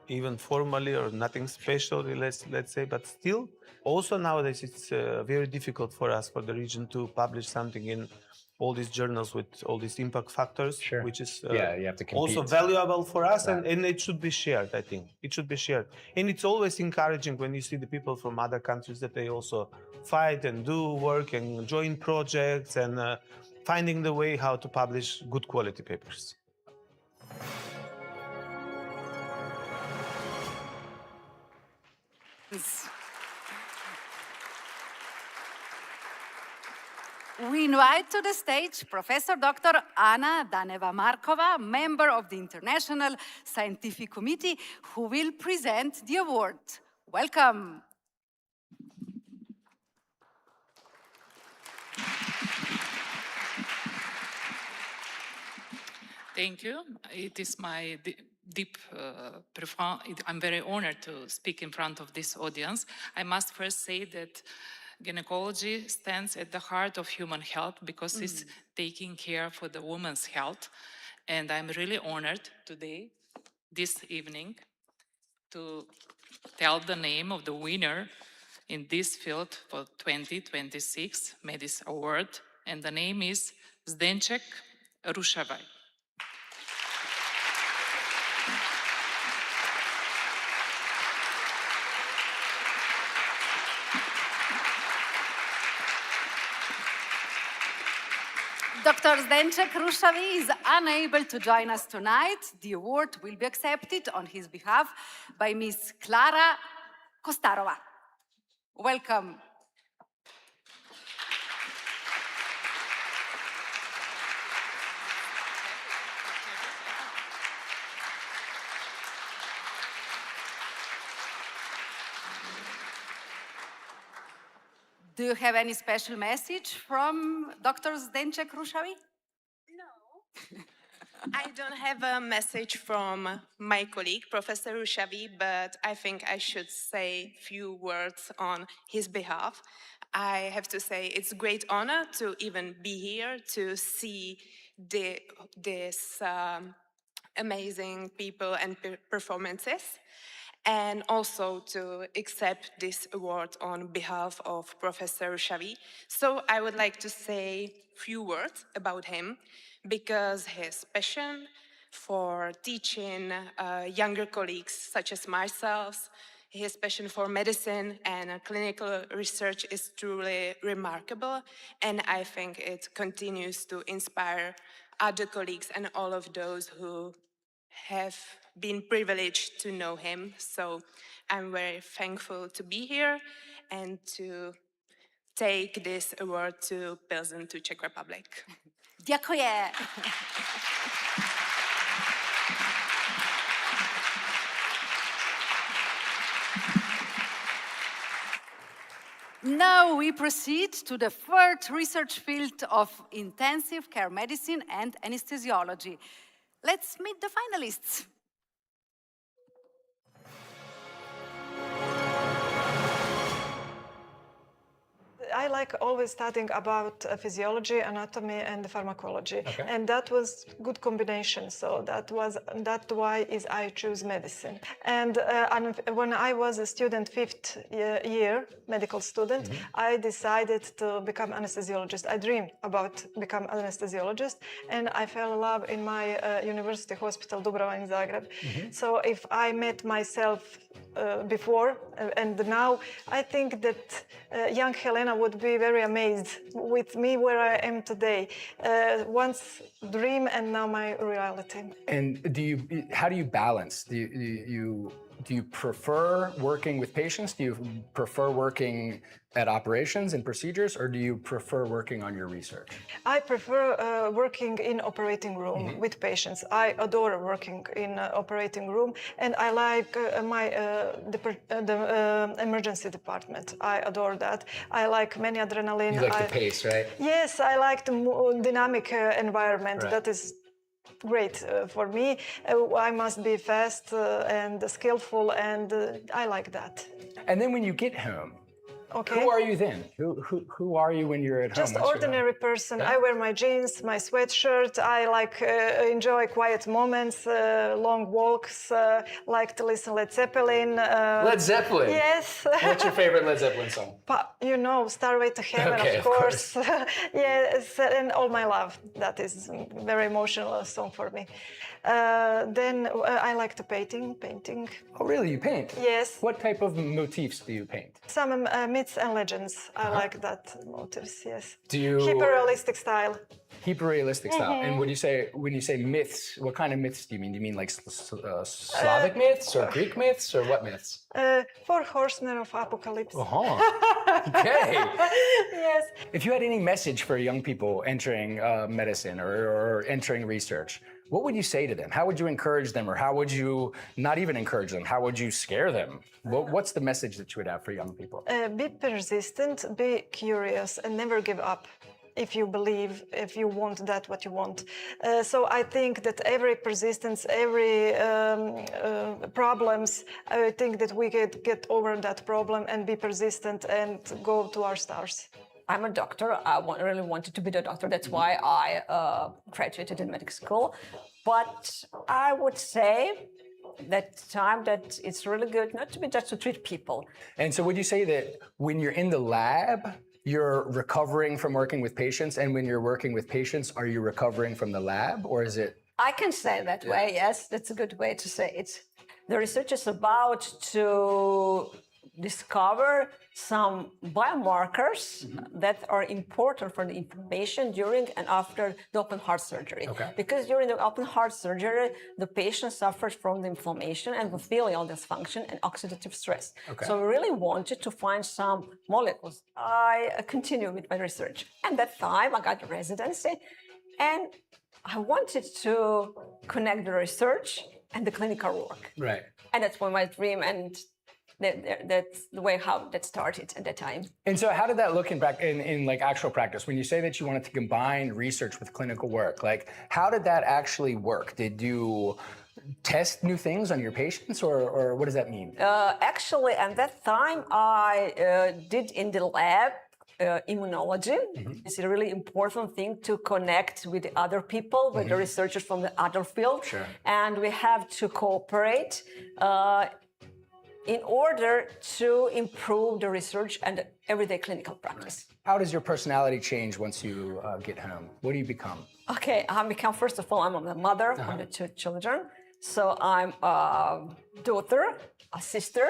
even formally or nothing special, let's say, but still, also nowadays it's very difficult for us, for the region, to publish something in all these journals with all these impact factors, which is you have to also valuable for us, and it should be shared, I think. It should be shared. And it's always encouraging when you see the people from other countries that they also fight and do work and join projects and finding the way how to publish good quality papers. We invite to the stage Professor Dr. Anna Daneva-Markova, member of the International Scientific Committee, who will present the award. Welcome. Thank you. It is my deep profound. I'm very honored to speak in front of this audience. I must first say that gynecology stands at the heart of human health because it's taking care for the woman's health. And I'm really honored today, this evening, to tell the name of the winner in this field for 2026 Medis Award. And the name is Zdenček Rušavaj. Dr. Zdenček Rušavaj is unable to join us tonight. The award will be accepted on his behalf by Ms. Klara Kostarova. Welcome. Do you have any special message from Dr. Zdenček Rušavaj? No. I don't have a message from my colleague, Professor Rušavaj, but I think I should say a few words on his behalf. I have to say it's a great honor to even be here to see these amazing people and performances. and also to accept this award on behalf of Professor Xavi. So I would like to say a few words about him, because his passion for teaching younger colleagues such as myself, his passion for medicine and clinical research is truly remarkable, and I think it continues to inspire other colleagues and all of those who have been privileged to know him. So I'm very thankful to be here and to take this award to Pilsen, to Czech Republic. Děkuji. Now we proceed to the third research field of intensive care medicine and anesthesiology. Let's meet the finalists. I like always studying about physiology, anatomy, and pharmacology, and that was good combination. So that's why I choose medicine. And when I was a student, fifth year medical student, I decided to become anesthesiologist. I dreamed about become anesthesiologist, and I fell in love in my university hospital Dubrava in Zagreb. So if I met myself before and now, I think that young Helena would be very amazed with me where I am today. Once dream and now my reality. And how do you balance? Do you prefer working with patients? Do you prefer working at operations and procedures, or do you prefer working on your research? I prefer working in operating room with patients. I adore working in operating room, and I like the emergency department. I adore that. I like many adrenaline. You like the pace, right? Yes, I like the dynamic environment. Right. That is great for me. I must be fast and skillful, and I like that. And then when you get home, okay. Who are you then? Who are you when you're at home? Just ordinary person. Yeah. I wear my jeans, my sweatshirt. I like enjoy quiet moments, long walks. Like to listen Led Zeppelin. Led Zeppelin. Yes. What's your favorite Led Zeppelin song? You know, Starway to Heaven, okay, of course. Yes, and All My Love. That is a very emotional song for me. Then I like to painting. Oh, really? You paint? Yes. What type of motifs do you paint? Some myths and legends. I like that motifs. Yes. Do you hyper-realistic style? Hyper-realistic style. And when you say myths, what kind of myths do you mean? Do you mean like Slavic myths or Greek myths or what myths? 4 horsemen of apocalypse. Okay. Yes. If you had any message for young people entering medicine or entering research, what would you say to them? How would you encourage them, or how would you not even encourage them? How would you scare them? What's the message that you would have for young people? Be persistent, be curious, and never give up. If you believe, if you want what you want. So I think that every persistence, every problems, I think that we could get over that problem and be persistent and go to our stars. I'm a doctor. I really wanted to be a doctor. That's why I graduated in medical school. But I would say that it's really good not to be just to treat people. And so would you say that when you're in the lab, you're recovering from working with patients, and when you're working with patients, are you recovering from the lab, or is it? I can say that way, yes. That's a good way to say it. The research is about to discover some biomarkers that are important for the inflammation during and after the open heart surgery. Okay. Because during the open heart surgery, the patient suffers from the inflammation and endothelial dysfunction and oxidative stress. Okay. So we really wanted to find some molecules. I continue with my research. At that time, I got a residency, and I wanted to connect the research and the clinical work. Right. And that's when my dream and that's the way how that started at that time. And so how did that look in like actual practice? When you say that you wanted to combine research with clinical work, like how did that actually work? Did you test new things on your patients, or what does that mean? Actually, at that time, I did in the lab immunology. It's a really important thing to connect with the other people, with the researchers from the other field. Sure. And we have to cooperate. in order to improve the research and the everyday clinical practice. How does your personality change once you get home? What do you become? Okay, I become, first of all, I'm a mother of the 2 children. So I'm a daughter, a sister,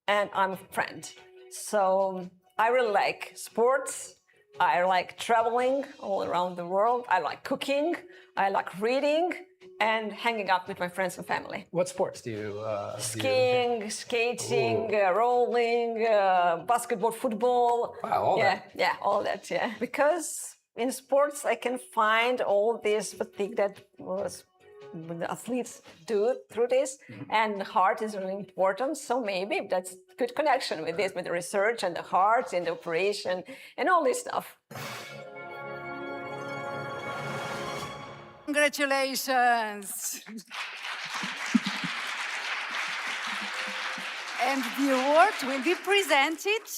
and I'm a friend. So I really like sports. I like traveling all around the world. I like cooking. I like reading and hanging out with my friends and family. What sports do you Skiing, skating, rolling, basketball, football. Wow, all that. Yeah, all that, yeah. Because in sports, I can find all this fatigue that the athletes do through this, and the heart is really important. So maybe that's good connection with this, with the research and the heart and the operation and all this stuff. Congratulations. And the award will be presented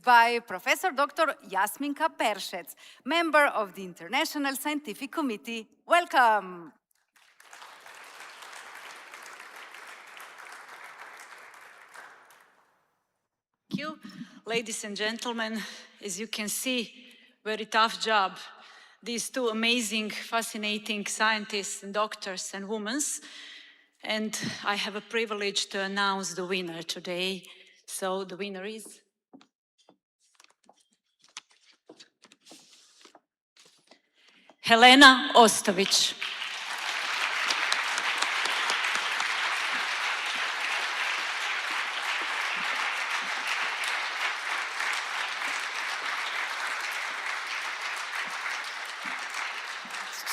by Professor Dr. Jasminka Peršec, member of the International Scientific Committee. Welcome. Thank you. Ladies and gentlemen, as you can see, very tough job. These 2 amazing, fascinating scientists and doctors and women. And I have a privilege to announce the winner today. So the winner is Helena Ostović.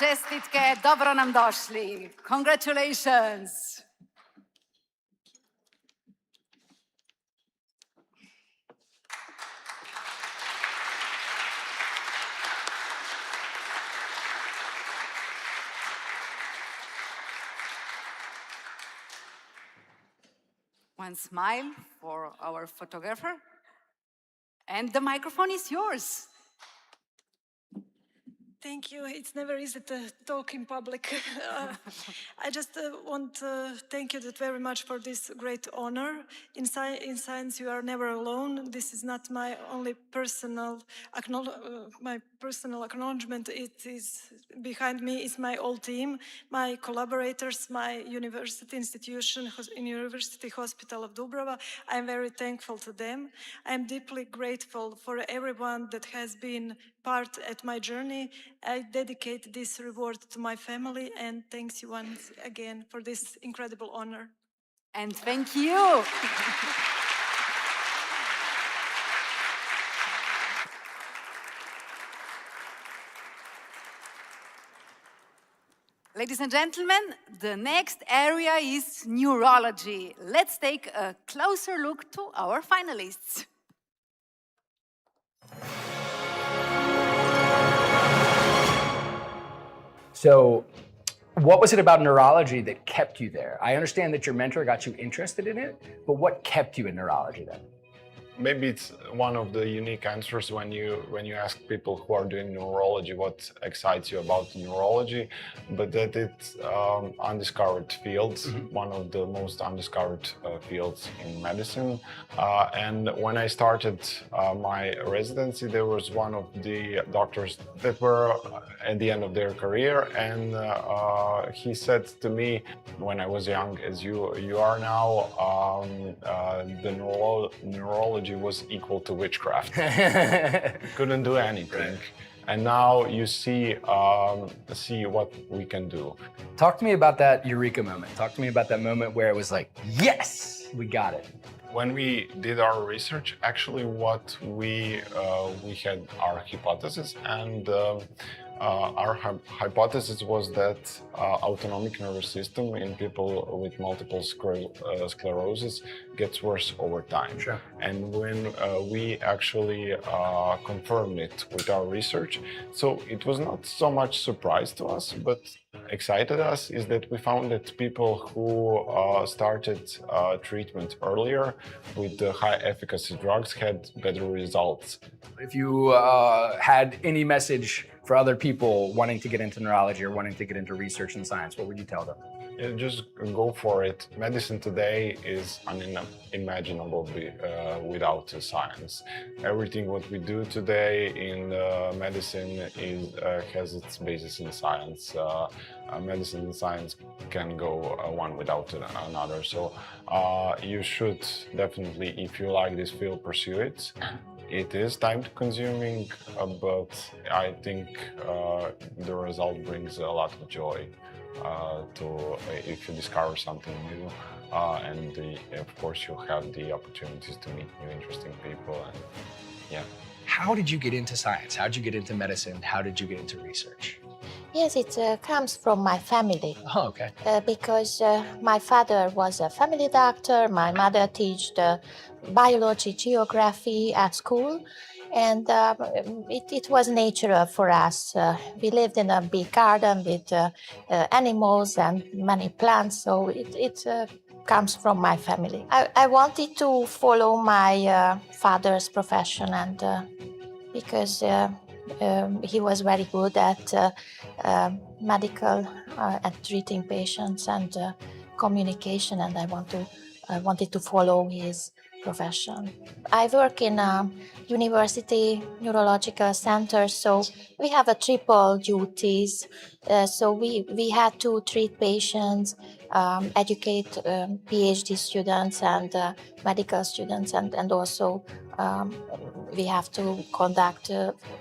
Čestitke, dobro nam došli. Congratulations. One smile for our photographer. And the microphone is yours. Thank you. It's never easy to talk in public. I just want to thank you very much for this great honor. In science, you are never alone. This is not my only personal acknowledgement. It is behind me is my whole team, my collaborators, my university institution, University Hospital of Dubrava. I'm very thankful to them. I'm deeply grateful for everyone that has been part at my journey. I dedicate this reward to my family, and thanks you once again for this incredible honor. And thank you. Ladies and gentlemen, the next area is neurology. Let's take a closer look to our finalists. So, what was it about neurology that kept you there? I understand that your mentor got you interested in it, but what kept you in neurology then? Maybe it's one of the unique answers when you ask people who are doing neurology what excites you about neurology, but that it's undiscovered fields, one of the most undiscovered fields in medicine. And when I started my residency, there was one of the doctors that were at the end of their career, and he said to me when I was young, as you are now, the neurology was equal to witchcraft. Couldn't do anything. And now you see what we can do. Talk to me about that eureka moment. Talk to me about that moment where it was like, yes, we got it. When we did our research, actually what we had our hypothesis, and our hypothesis was that autonomic nervous system in people with multiple sclerosis gets worse over time. Sure. And when we actually confirmed it with our research, so it was not so much surprise to us, but excited us is that we found that people who started treatment earlier with the high efficacy drugs had better results. If you had any message for other people wanting to get into neurology or wanting to get into research and science, what would you tell them? Yeah, just go for it. Medicine today is unimaginable without science. Everything what we do today in medicine has its basis in science. Medicine and science can go one without another. So you should definitely, if you like this field, pursue it. It is time-consuming, but I think the result brings a lot of joy if you discover something new, and of course you'll have the opportunities to meet new interesting people. And yeah. How did you get into science? How did you get into medicine? How did you get into research? Yes, it comes from my family. Oh, okay. Because my father was a family doctor, my mother taught biology, geography at school, and it was natural for us. We lived in a big garden with animals and many plants, so it comes from my family. I wanted to follow my father's profession, and because he was very good at medical, at treating patients and communication, and I wanted to follow his profession. I work in a university neurological center, so we have a triple duties. So we had to treat patients, educate PhD students and medical students, and also we have to conduct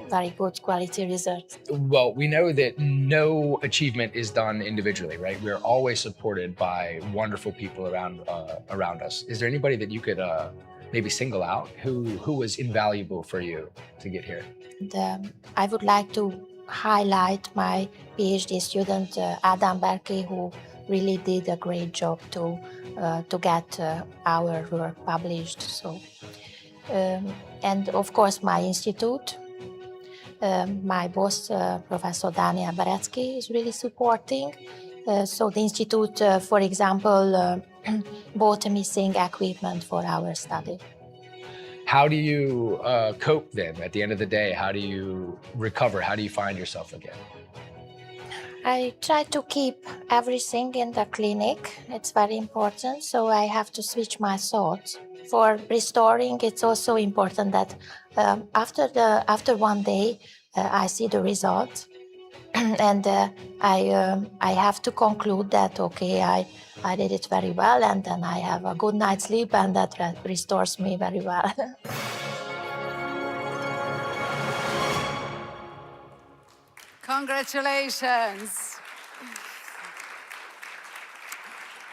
very good quality research. Well, we know that no achievement is done individually, right? We're always supported by wonderful people around us. Is there anybody that you could maybe single out who was invaluable for you to get here? I would like to highlight my PhD student, Adam Berkey, who really did a great job to get our work published. So, and of course my institute, my boss, Professor Daniel Beretsky, is really supporting. So the institute, for example, bought missing equipment for our study. How do you cope then at the end of the day? How do you recover? How do you find yourself again? I try to keep everything in the clinic. It's very important, so I have to switch my thoughts. For restoring, it's also important that after one day, I see the result, and I have to conclude that, okay, I did it very well, and then I have a good night's sleep, and that restores me very well. Congratulations.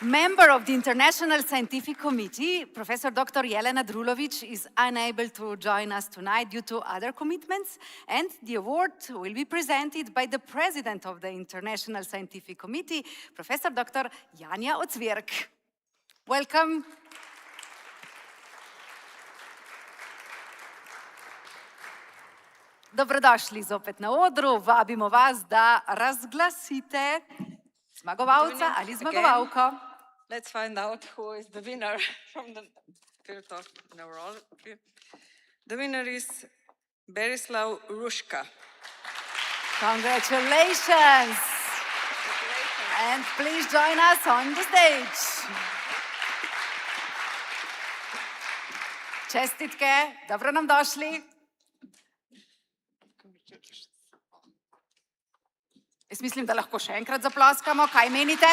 Member of the International Scientific Committee, Professor Dr. Jelena Drulovic is unable to join us tonight due to other commitments, and the award will be presented by the President of the International Scientific Committee, Professor Dr. Janja Ocvirk. Welcome. Dobrodošli zopet na odru, vabimo vas, da razglasite zmagovalca ali zmagovalko. Let's find out who is the winner from the field of neurology. The winner is Berislav Ruška. Congratulations. And please join us on the stage. Čestitke, dobro nam došli. Jaz mislim, da lahko še enkrat zaploskamo. Kaj menite?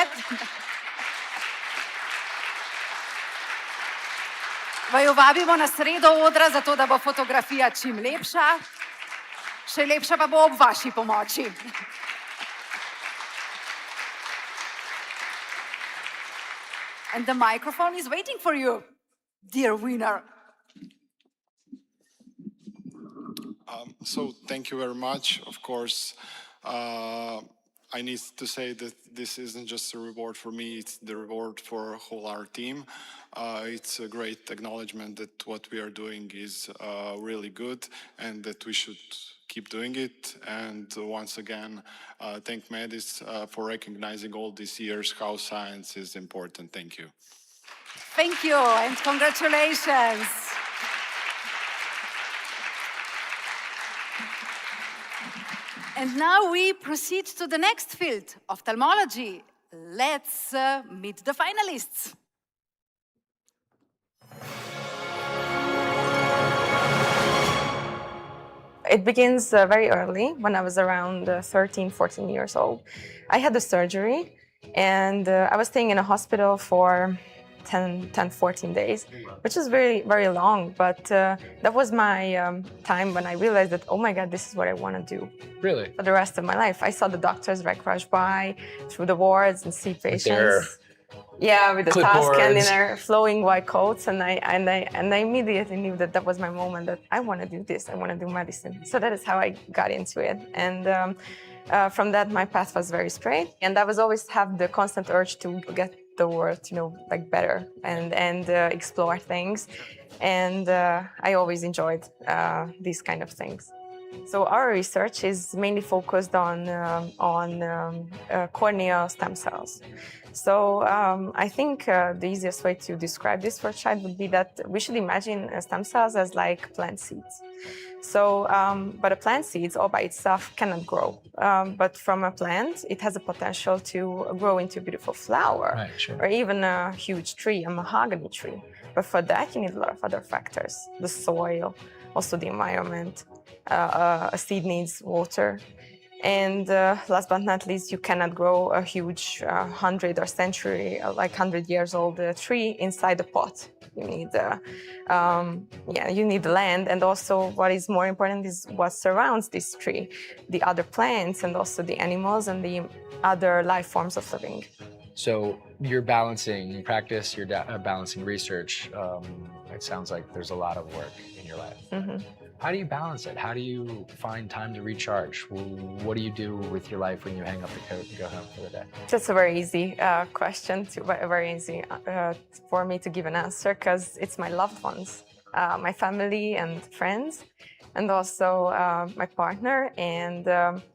Vaju vabimo na sredo odra, zato da bo fotografija čim lepša. Še lepša pa bo ob vaši pomoči. And the microphone is waiting for you, dear winner. So thank you very much. Of course, I need to say that this isn't just a reward for me, it's the reward for whole our team. It's a great acknowledgement that what we are doing is really good and that we should keep doing it. And once again, thank Medis for recognizing all these years how science is important. Thank you. Thank you and congratulations. And now we proceed to the next field, ophthalmology. Let's meet the finalists. It begins very early, when I was around 13, 14 years old. I had a surgery, and I was staying in a hospital for 10, 14 days, which is very, very long, but that was my time when I realized that, oh my God, this is what I want to do. Really? For the rest of my life. I saw the doctors rush by through the wards and see patients. Yeah, with the task and in their flowing white coats, and I immediately knew that that was my moment, that I want to do this, I want to do medicine. So that is how I got into it, and from that my path was very straight, and I was always have the constant urge to get the world, like better and explore things, and I always enjoyed these kind of things. So our research is mainly focused on corneal stem cells. So I think the easiest way to describe this for a child would be that we should imagine stem cells as like plant seeds. So, but a plant seeds all by itself cannot grow. But from a plant, it has a potential to grow into a beautiful flower, or even a huge tree, a mahogany tree. But for that, you need a lot of other factors: the soil, also the environment. A seed needs water. And last but not least, you cannot grow a huge 100 or century, like 100 years old tree inside a pot. You need, you need the land, and also what is more important is what surrounds this tree, the other plants, and also the animals and the other life forms of living. So you're balancing in practice, you're balancing research. It sounds like there's a lot of work in your life. Mm-hmm. How do you balance it? How do you find time to recharge? What do you do with your life when you hang up the coat and go home for the day? That's a very easy question, very easy for me to give an answer, because it's my loved ones, my family and friends, and also my partner. And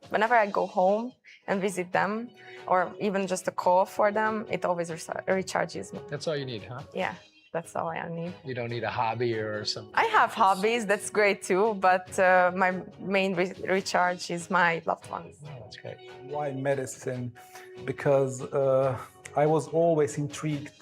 whenever I go home and visit them, or even just a call for them, it always recharges me. That's all you need, huh? Yeah. That's all I need. You don't need a hobby or something? I have hobbies, that's great too, but my main recharge is my loved ones. Oh, that's great. Why medicine? Because I was always intrigued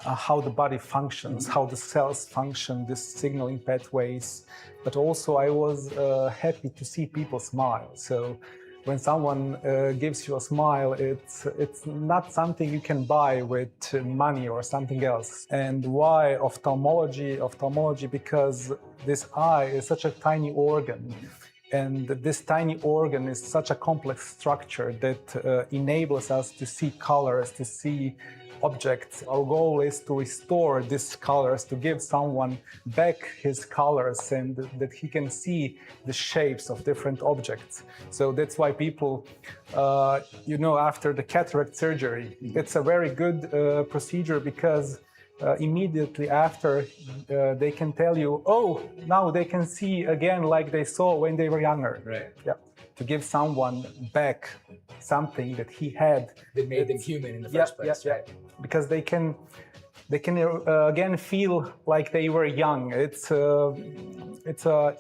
how the body functions, how the cells function, these signaling pathways, but also I was happy to see people smile. So when someone gives you a smile, it's not something you can buy with money or something else. And why ophthalmology? Ophthalmology, because this eye is such a tiny organ. And this tiny organ is such a complex structure that enables us to see colors, to see objects. Our goal is to restore these colors, to give someone back his colors, and that he can see the shapes of different objects. So that's why people, after the cataract surgery, it's a very good procedure, because immediately after they can tell you, oh, now they can see again like they saw when they were younger. Right. Yeah. To give someone back something that he had. That made them human in the first place. Yeah. Because they can again feel like they were young. It's a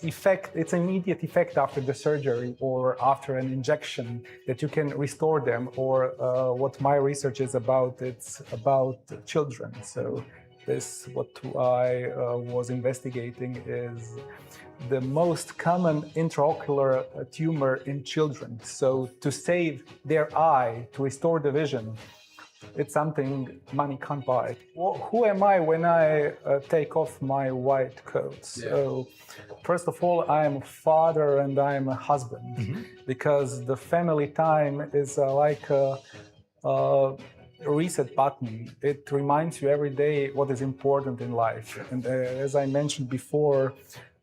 effect. It's an immediate effect after the surgery or after an injection that you can restore them. Or what my research is about, it's about children. So this, what I was investigating, is the most common intraocular tumor in children. So to save their eye, to restore the vision, it's something money can't buy. Who am I when I take off my white coat? Yeah. So first of all, I'm a father and I'm a husband, because the family time is like a reset button. It reminds you every day what is important in life. And as I mentioned before,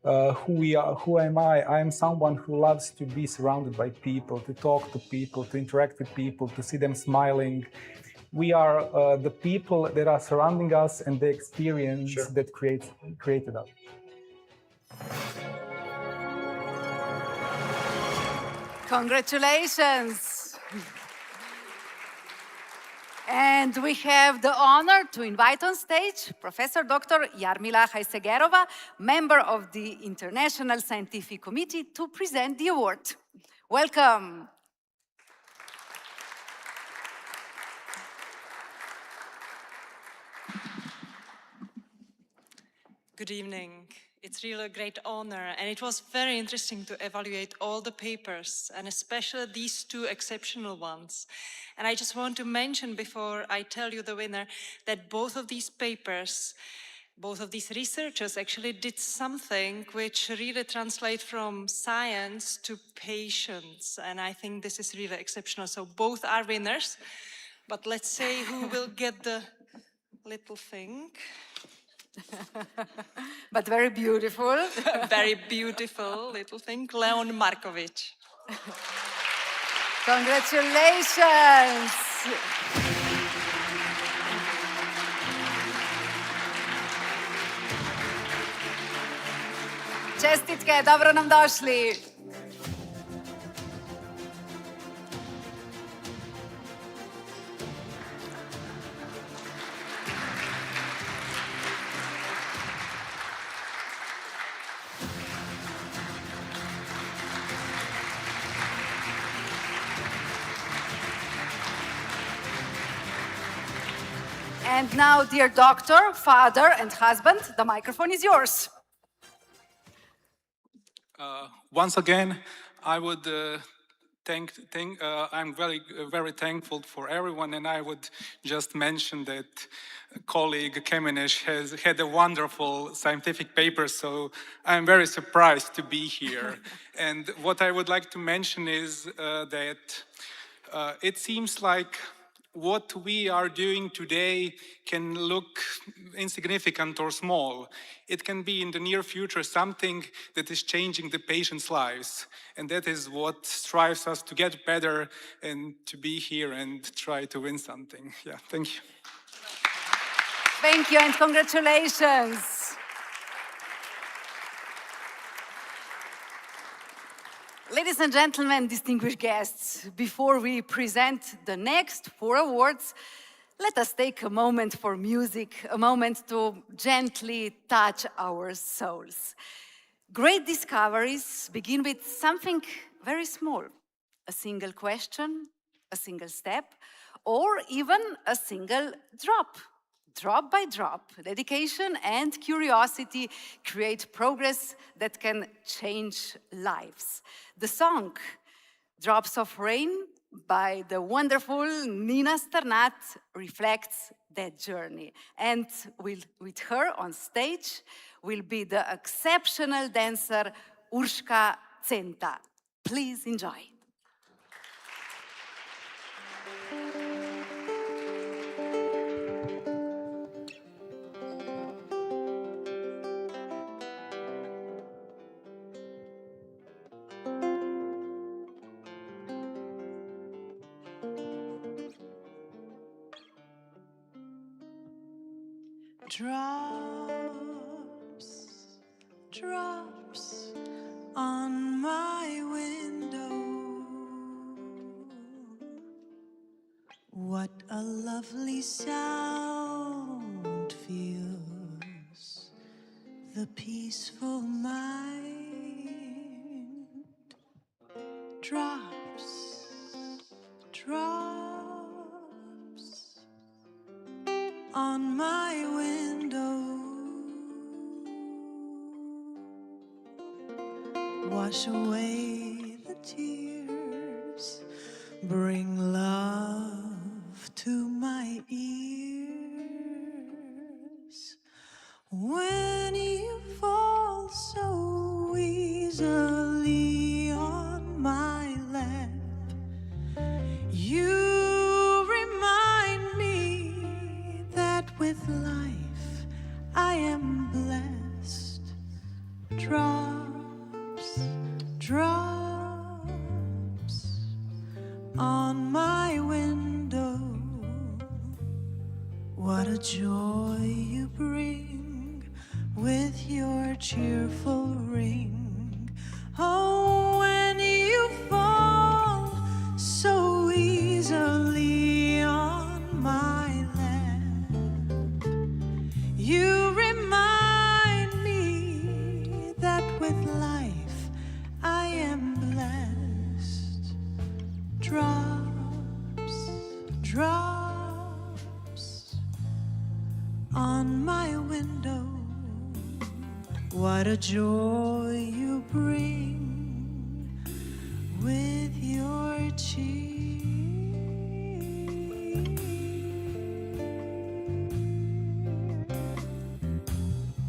who am I? I am someone who loves to be surrounded by people, to talk to people, to interact with people, to see them smiling. We are the people that are surrounding us and the experience that created us. Congratulations. And we have the honor to invite on stage Professor Dr. Jarmila Hajsegerova, member of the International Scientific Committee, to present the award. Welcome. Good evening. It's really a great honor, and it was very interesting to evaluate all the papers, and especially these two exceptional ones. And I just want to mention, before I tell you the winner, that both of these papers, both of these researchers actually did something which really translates from science to patients, and I think this is really exceptional. So both are winners, but let's say who will get the little thing. But very beautiful. Very beautiful little thing, Leon Markovic. Congratulations. Čestitke, dobro nam došli. And now, dear doctor, father, and husband, the microphone is yours. Once again, I would I'm very thankful for everyone, and I would just mention that colleague Kemenesh has had a wonderful scientific paper, so I'm very surprised to be here. And what I would like to mention is that it seems like what we are doing today can look insignificant or small. It can be in the near future something that is changing the patients' lives. And that is what strives us to get better and to be here and try to win something. Yeah, thank you. Thank you and congratulations. Ladies and gentlemen, distinguished guests, before we present the next 4 awards, let us take a moment for music, a moment to gently touch our souls. Great discoveries begin with something very small, a single question, a single step, or even a single drop. Drop by drop, dedication and curiosity create progress that can change lives. The song Drops of Rain by the wonderful Nina Sternat reflects that journey. And with her on stage will be the exceptional dancer Urška Centa. Please enjoy. Drops, drops on my window. What a lovely sound fills the peaceful mind. Drops, drops on my window. Wash away the tears, bring love to my ears. When you fall so easily on my lap, you remind me that with life I am blessed. Drops, drops on my window. What a joy you bring with your cheerful ring. Oh, when you fall so easily on my lap, you remind me that with life I am blessed. raindrops on my window. What a joy you bring with your cheer.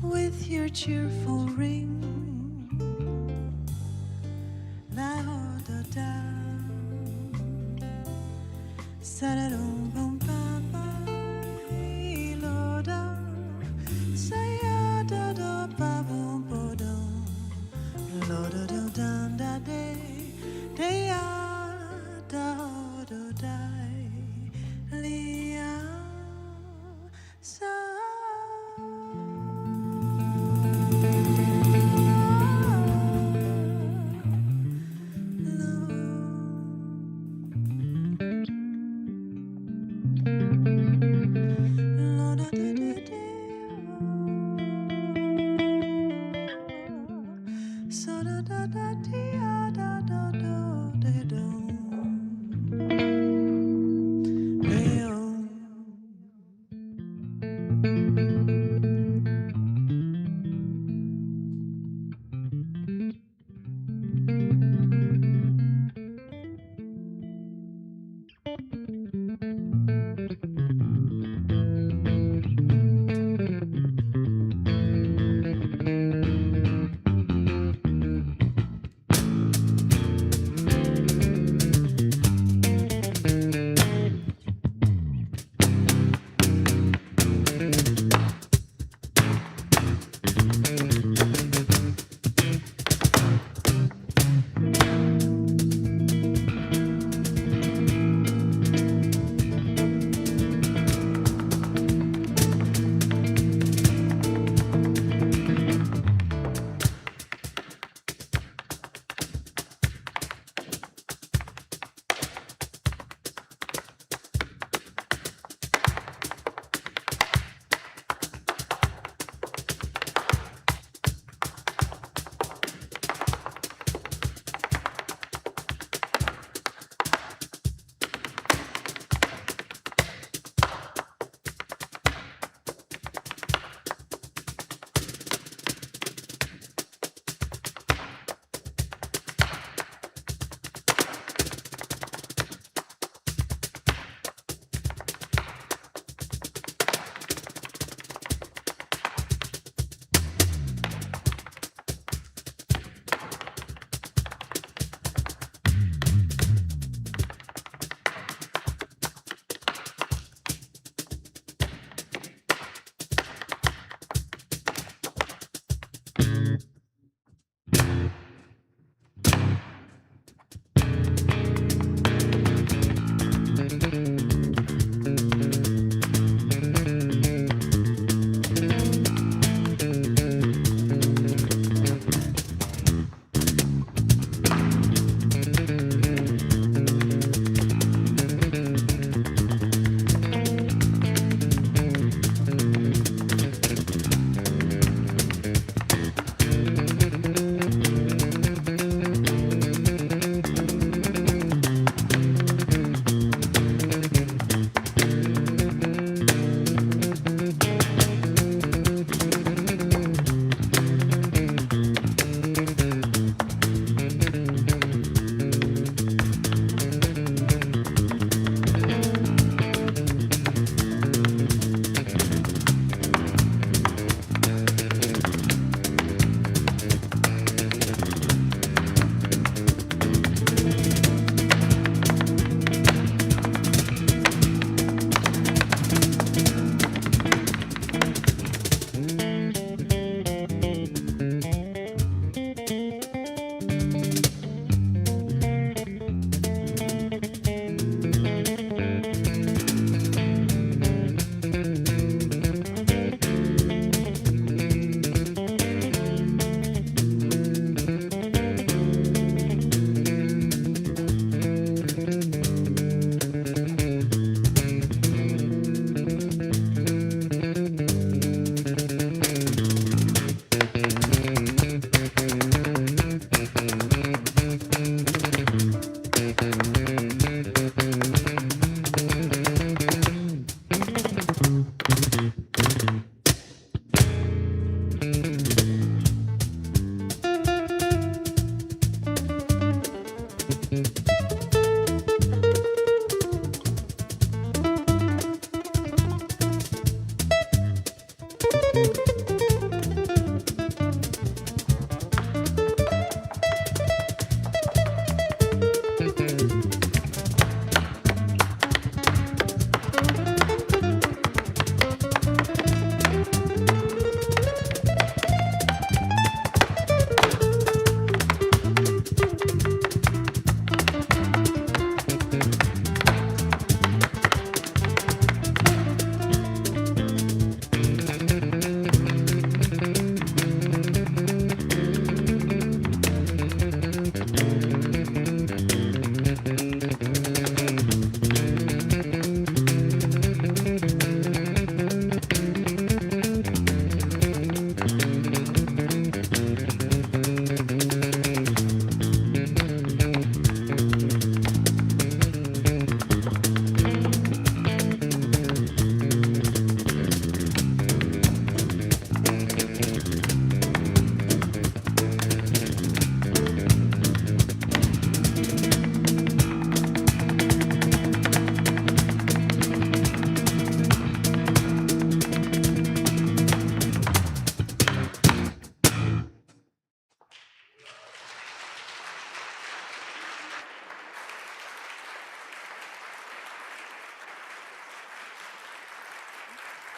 With your cheerful ring. La da da. Sa da dum bum ba ba. Lo da. Sa ya da da ba bum bo dum. Lo da da da da de. De ya da do die. Li ya sa.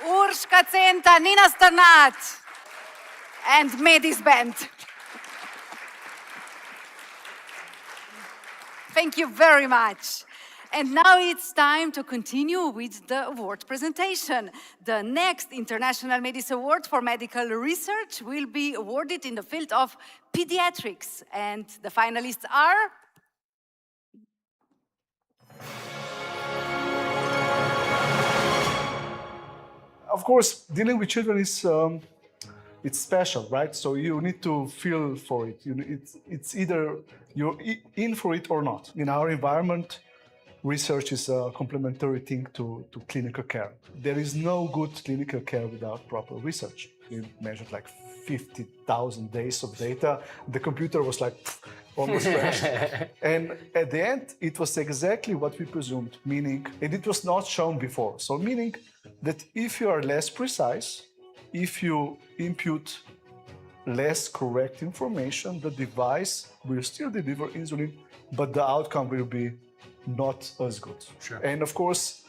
Urs Kacenta, Nina Sternat, and Medis band. Thank you very much. And now it's time to continue with the award presentation. The next International Medis Award for Medical Research will be awarded in the field of pediatrics. And the finalists are... Of course, dealing with children is it's special, right? So you need to feel for it. It's either you're in for it or not. In our environment, research is a complementary thing to clinical care. There is no good clinical care without proper research. We measured like 50,000 days of data. The computer was like almost crashed. And at the end, it was exactly what we presumed, meaning, and it was not shown before. So meaning that if you are less precise, if you input less correct information, the device will still deliver insulin, but the outcome will be not as good. Sure. And of course,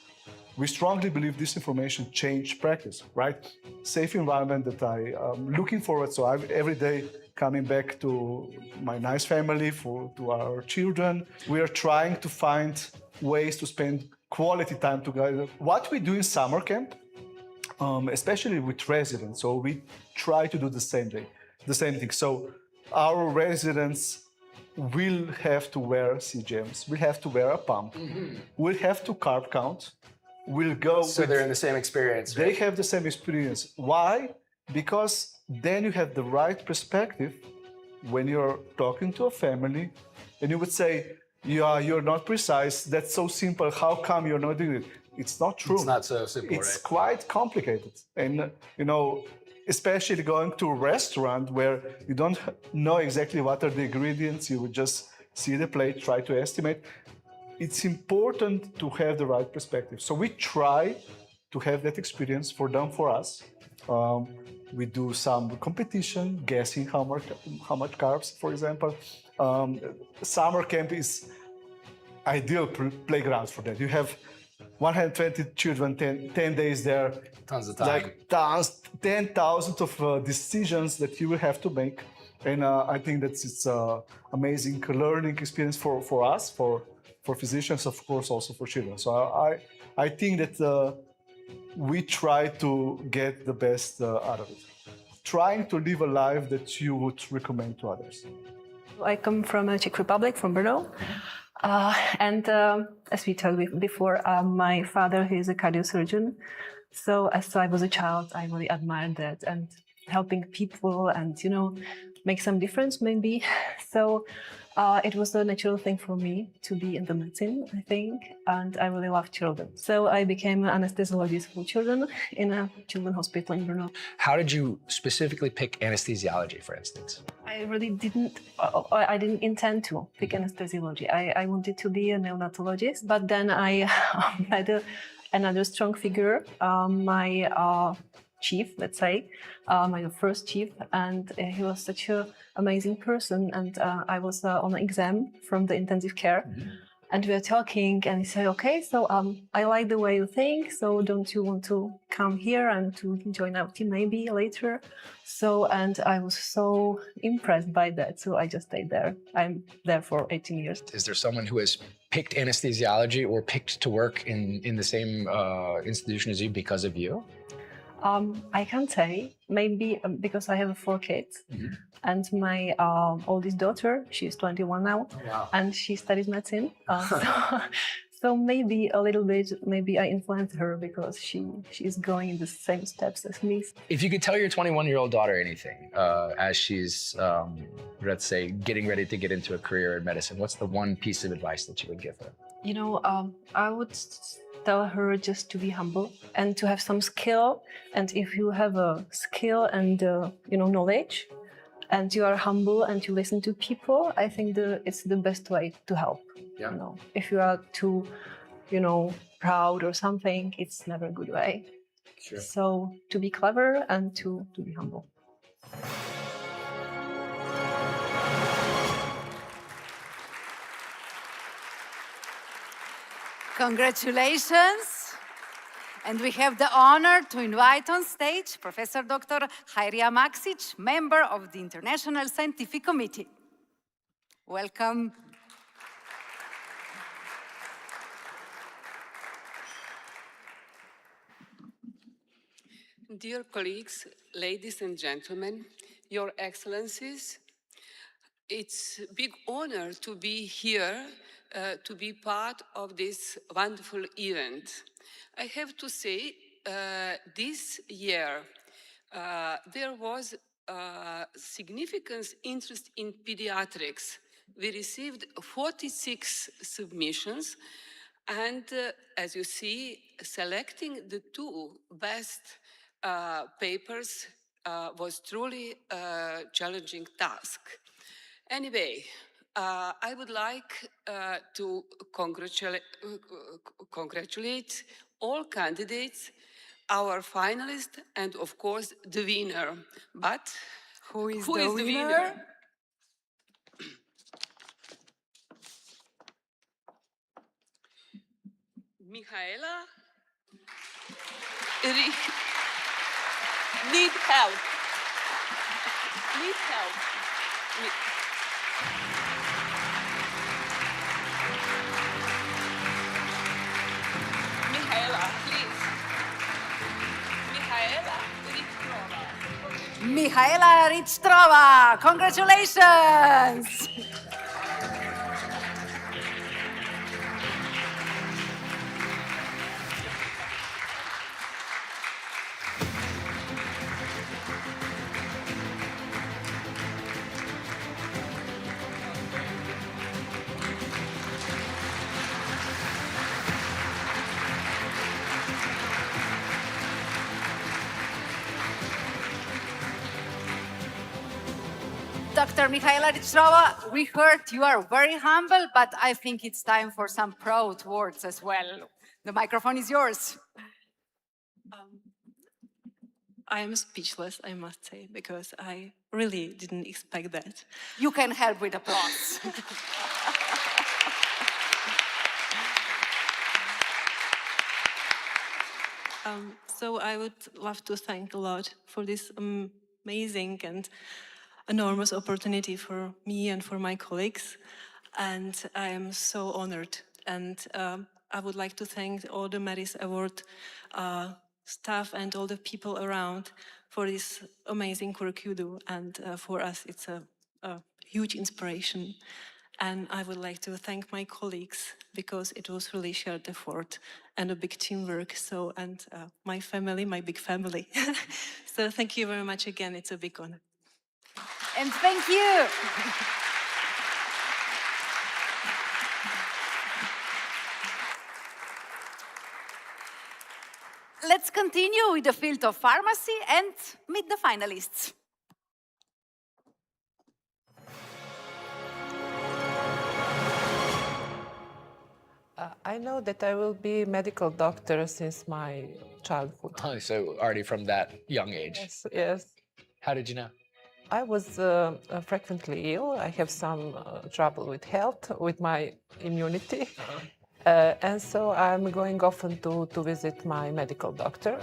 we strongly believe this information change practice, right? Safe environment that I am looking forward. So I'm every day coming back to my nice family, to our children. We are trying to find ways to spend quality time together. What we do in summer camp, especially with residents, so we try to do the same thing. So our residents will have to wear CGMs, will have to wear a pump, will have to carb count, will go. So they're in the same experience. They have the same experience. Why? Because then you have the right perspective when you're talking to a family, and you would say, "Yeah, you're not precise. That's so simple. How come you're not doing it?" It's not true. It's not so simple, It's right? quite complicated, and especially going to a restaurant where you don't know exactly what are the ingredients, you would just see the plate, try to estimate. It's important to have the right perspective. So we try to have that experience for them, for us. We do some competition, guessing how much carbs, for example. Summer camp is ideal playground for that. You have 120 children, 10 days there. Tons of time. Like 10,000 of decisions that you will have to make. And I think that it's an amazing learning experience for us, for physicians, of course, also for children. So I think that we try to get the best out of it. Trying to live a life that you would recommend to others. I come from the Czech Republic, from Brno. And as we told before, my father, he is a cardiosurgeon. So as I was a child, I really admired that and helping people and, make some difference maybe. So it was a natural thing for me to be in the medicine, I think, and I really love children. So I became an anesthesiologist for children in a children's hospital in Brno. How did you specifically pick anesthesiology, for instance? I really I didn't intend to pick anesthesiology. I wanted to be a neonatologist, but then I had another strong figure, my chief, let's say, my first chief, and he was such an amazing person. And I was on an exam from the intensive care, and we were talking, and he said, "Okay, so I like the way you think. So don't you want to come here and to join our team maybe later?" So, and I was so impressed by that. So I just stayed there. I'm there for 18 years. Is there someone who has picked anesthesiology or picked to work in the same institution as you because of you? I can't say, maybe because I have 4 kids, and my oldest daughter, she's 21 now, and she studies medicine. So maybe a little bit, maybe I influenced her because she's going in the same steps as me. If you could tell your 21-year-old daughter anything as she's, let's say, getting ready to get into a career in medicine, what's the one piece of advice that you would give her? I would tell her just to be humble and to have some skill. And if you have a skill and knowledge, and you are humble and you listen to people, I think it's the best way to help. Yeah. If you are too, proud or something, it's never a good way. Sure. So to be clever and to be humble. Congratulations. And we have the honor to invite on stage Professor Dr. Hajrija Maksić, member of the International Scientific Committee. Welcome. Dear colleagues, ladies and gentlemen, Your Excellencies, it's a big honor to be here, to be part of this wonderful event. I have to say, this year, there was significant interest in pediatrics. We received 46 submissions, and as you see, selecting the two best papers was truly a challenging task. Anyway, I would like to congratulate all candidates, our finalists, and of course the winner. But who is the winner? Michaela need help. Need help. Michaela, please. Michaela Richtova. Michaela Richtova, congratulations! Dr. Michaela Richtova, we heard you are very humble, but I think it's time for some proud words as well. The microphone is yours. I am speechless, I must say, because I really didn't expect that. You can help with applause. So I would love to thank a lot for this amazing and enormous opportunity for me and for my colleagues. And I am so honored. And I would like to thank all the Medis Award staff and all the people around for this amazing work you do. And for us, it's a huge inspiration. And I would like to thank my colleagues because it was really shared effort and a big teamwork. So, and my family, my big family. So thank you very much again. It's a big honor. And thank you. Let's continue with the field of pharmacy and meet the finalists. I know that I will be a medical doctor since my childhood. Oh, so already from that young age? Yes, yes. How did you know? I was frequently ill. I have some trouble with health, with my immunity. And so I'm going often to visit my medical doctor.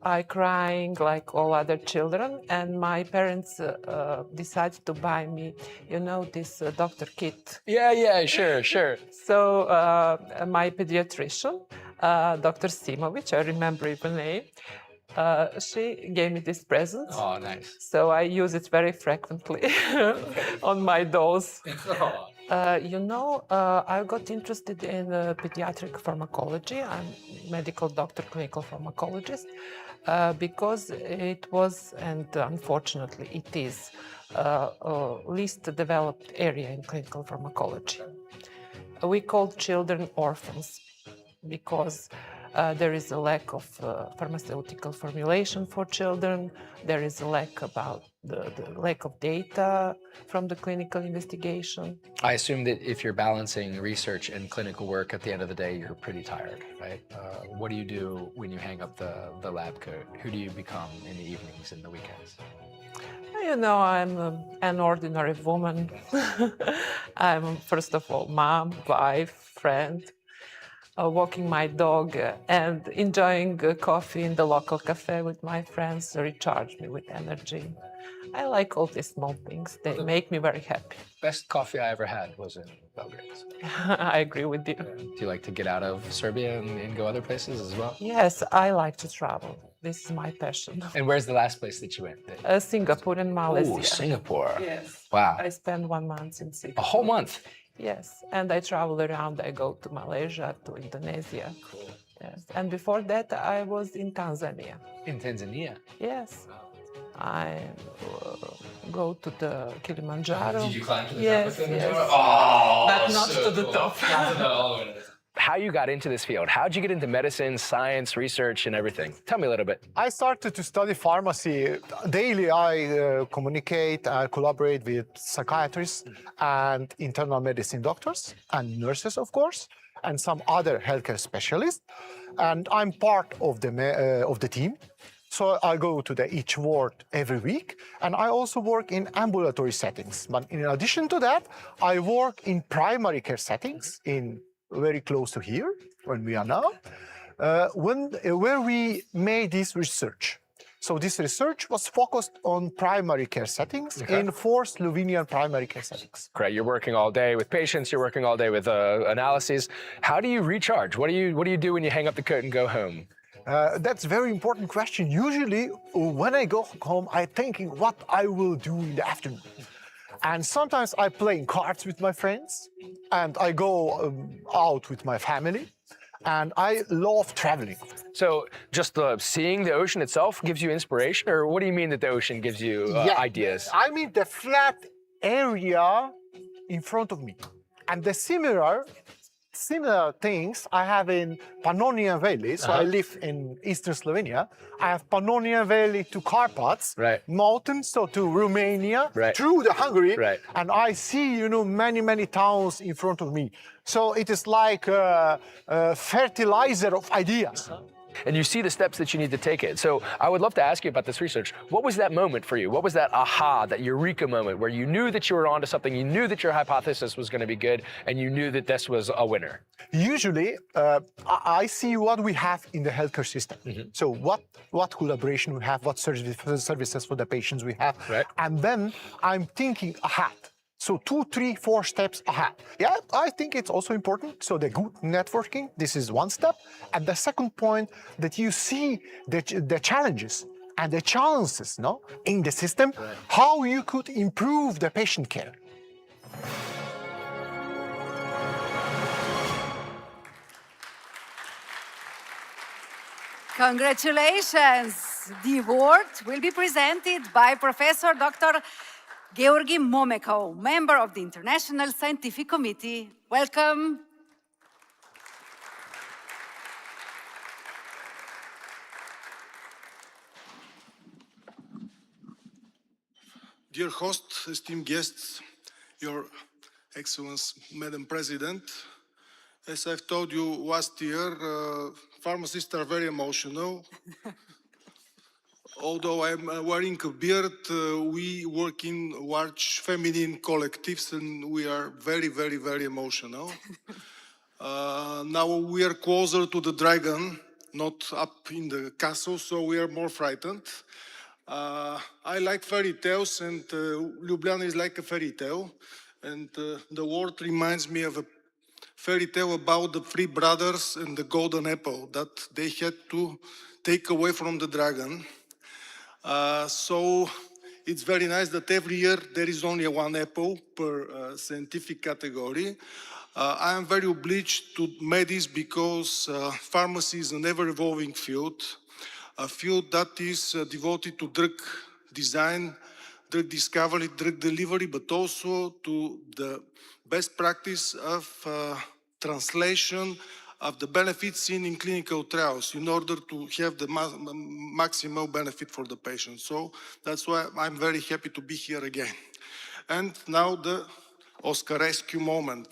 I crying like all other children, and my parents decided to buy me, you know, this doctor kit. Yeah, sure. So my pediatrician, Dr. Simovic, I remember even name, she gave me this present. Oh, nice. So I use it very frequently on my dose. I got interested in pediatric pharmacology. I'm a medical doctor, clinical pharmacologist, because it was, and unfortunately it is, least developed area in clinical pharmacology. We call children orphans because there is a lack of pharmaceutical formulation for children. There is a lack about the lack of data from the clinical investigation. I assume that if you're balancing research and clinical work at the end of the day, you're pretty tired, right? What do you do when you hang up the lab coat? Who do you become in the evenings and the weekends? You know, I'm an ordinary woman. I'm, first of all, mom, wife, friend. walking my dog and enjoying coffee in the local cafe with my friends recharge me with energy. I like all these small things. They make me very happy. Best coffee I ever had was in Belgrade. I agree with you. Do you like to get out of Serbia and go other places as well? Yes, I like to travel. This is my passion. And where's the last place that you went? Singapore and Malaysia. Oh, Singapore. Yes. Wow. I spent 1 month in Singapore. A whole month? Yes, and I travel around. I go to Malaysia, to Indonesia. Cool. Yes, and before that I was in Tanzania. In Tanzania? Yes. I go to the Kilimanjaro. Did you climb to the yes, top of Kilimanjaro? Yes. Oh, but not so to the cool. top. How you got into this field? How'd you get into medicine, science, research, and everything? Tell me a little bit. I started to study pharmacy. Daily, I communicate, I collaborate with psychiatrists and internal medicine doctors and nurses, of course, and some other healthcare specialists. And I'm part of the team. So I go to each ward every week, and I also work in ambulatory settings. But in addition to that, I work in primary care settings in very close to here, when we are now, where we made this research. So this research was focused on primary care settings in 4 Slovenian primary care settings. Great, you're working all day with patients, you're working all day with analyses. How do you recharge? What do you do when you hang up the coat and go home? That's a very important question. Usually, when I go home, I'm thinking what I will do in the afternoon. And sometimes I play cards with my friends, and I go out with my family, and I love traveling. So just seeing the ocean itself gives you inspiration, or what do you mean that the ocean gives you ideas? I mean the flat area in front of me. And the similar things I have in Pannonian Valley. So I live in eastern Slovenia. I have Pannonian Valley to Carpats, mountains, so to Romania, through the Hungary, and I see, many towns in front of me. So it is like a fertilizer of ideas. And you see the steps that you need to take it. So I would love to ask you about this research. What was that moment for you? What was that aha, that eureka moment where you knew that you were onto something, you knew that your hypothesis was going to be good, and you knew that this was a winner? Usually, I see what we have in the healthcare system. So what collaboration we have, what services for the patients we have, and then I'm thinking ahead. So 2, 3, 4 steps ahead. Yeah, I think it's also important. So the good networking, this is one step. And the second point, that you see the challenges and the chances in the system, how you could improve the patient care. Congratulations! The award will be presented by Professor Dr. Georgi Momekov, member of the International Scientific Committee. Welcome. Dear host, esteemed guests, Your Excellency, Madam President, as I've told you last year, pharmacists are very emotional. Although I'm wearing a beard, we work in large feminine collectives and we are very, very, very emotional. Now we are closer to the dragon, not up in the castle, so we are more frightened. I like fairy tales, and Ljubljana is like a fairy tale. And the word reminds me of a fairy tale about the 3 brothers and the golden apple that they had to take away from the dragon. So it's very nice that every year there is only 1 apple per scientific category. I am very obliged to Medis because pharmacy is an ever-evolving field, a field that is devoted to drug design, drug discovery, drug delivery, but also to the best practice of translation of the benefits seen in clinical trials in order to have the maximal benefit for the patient. So that's why I'm very happy to be here again. And now the Oscaresque moment.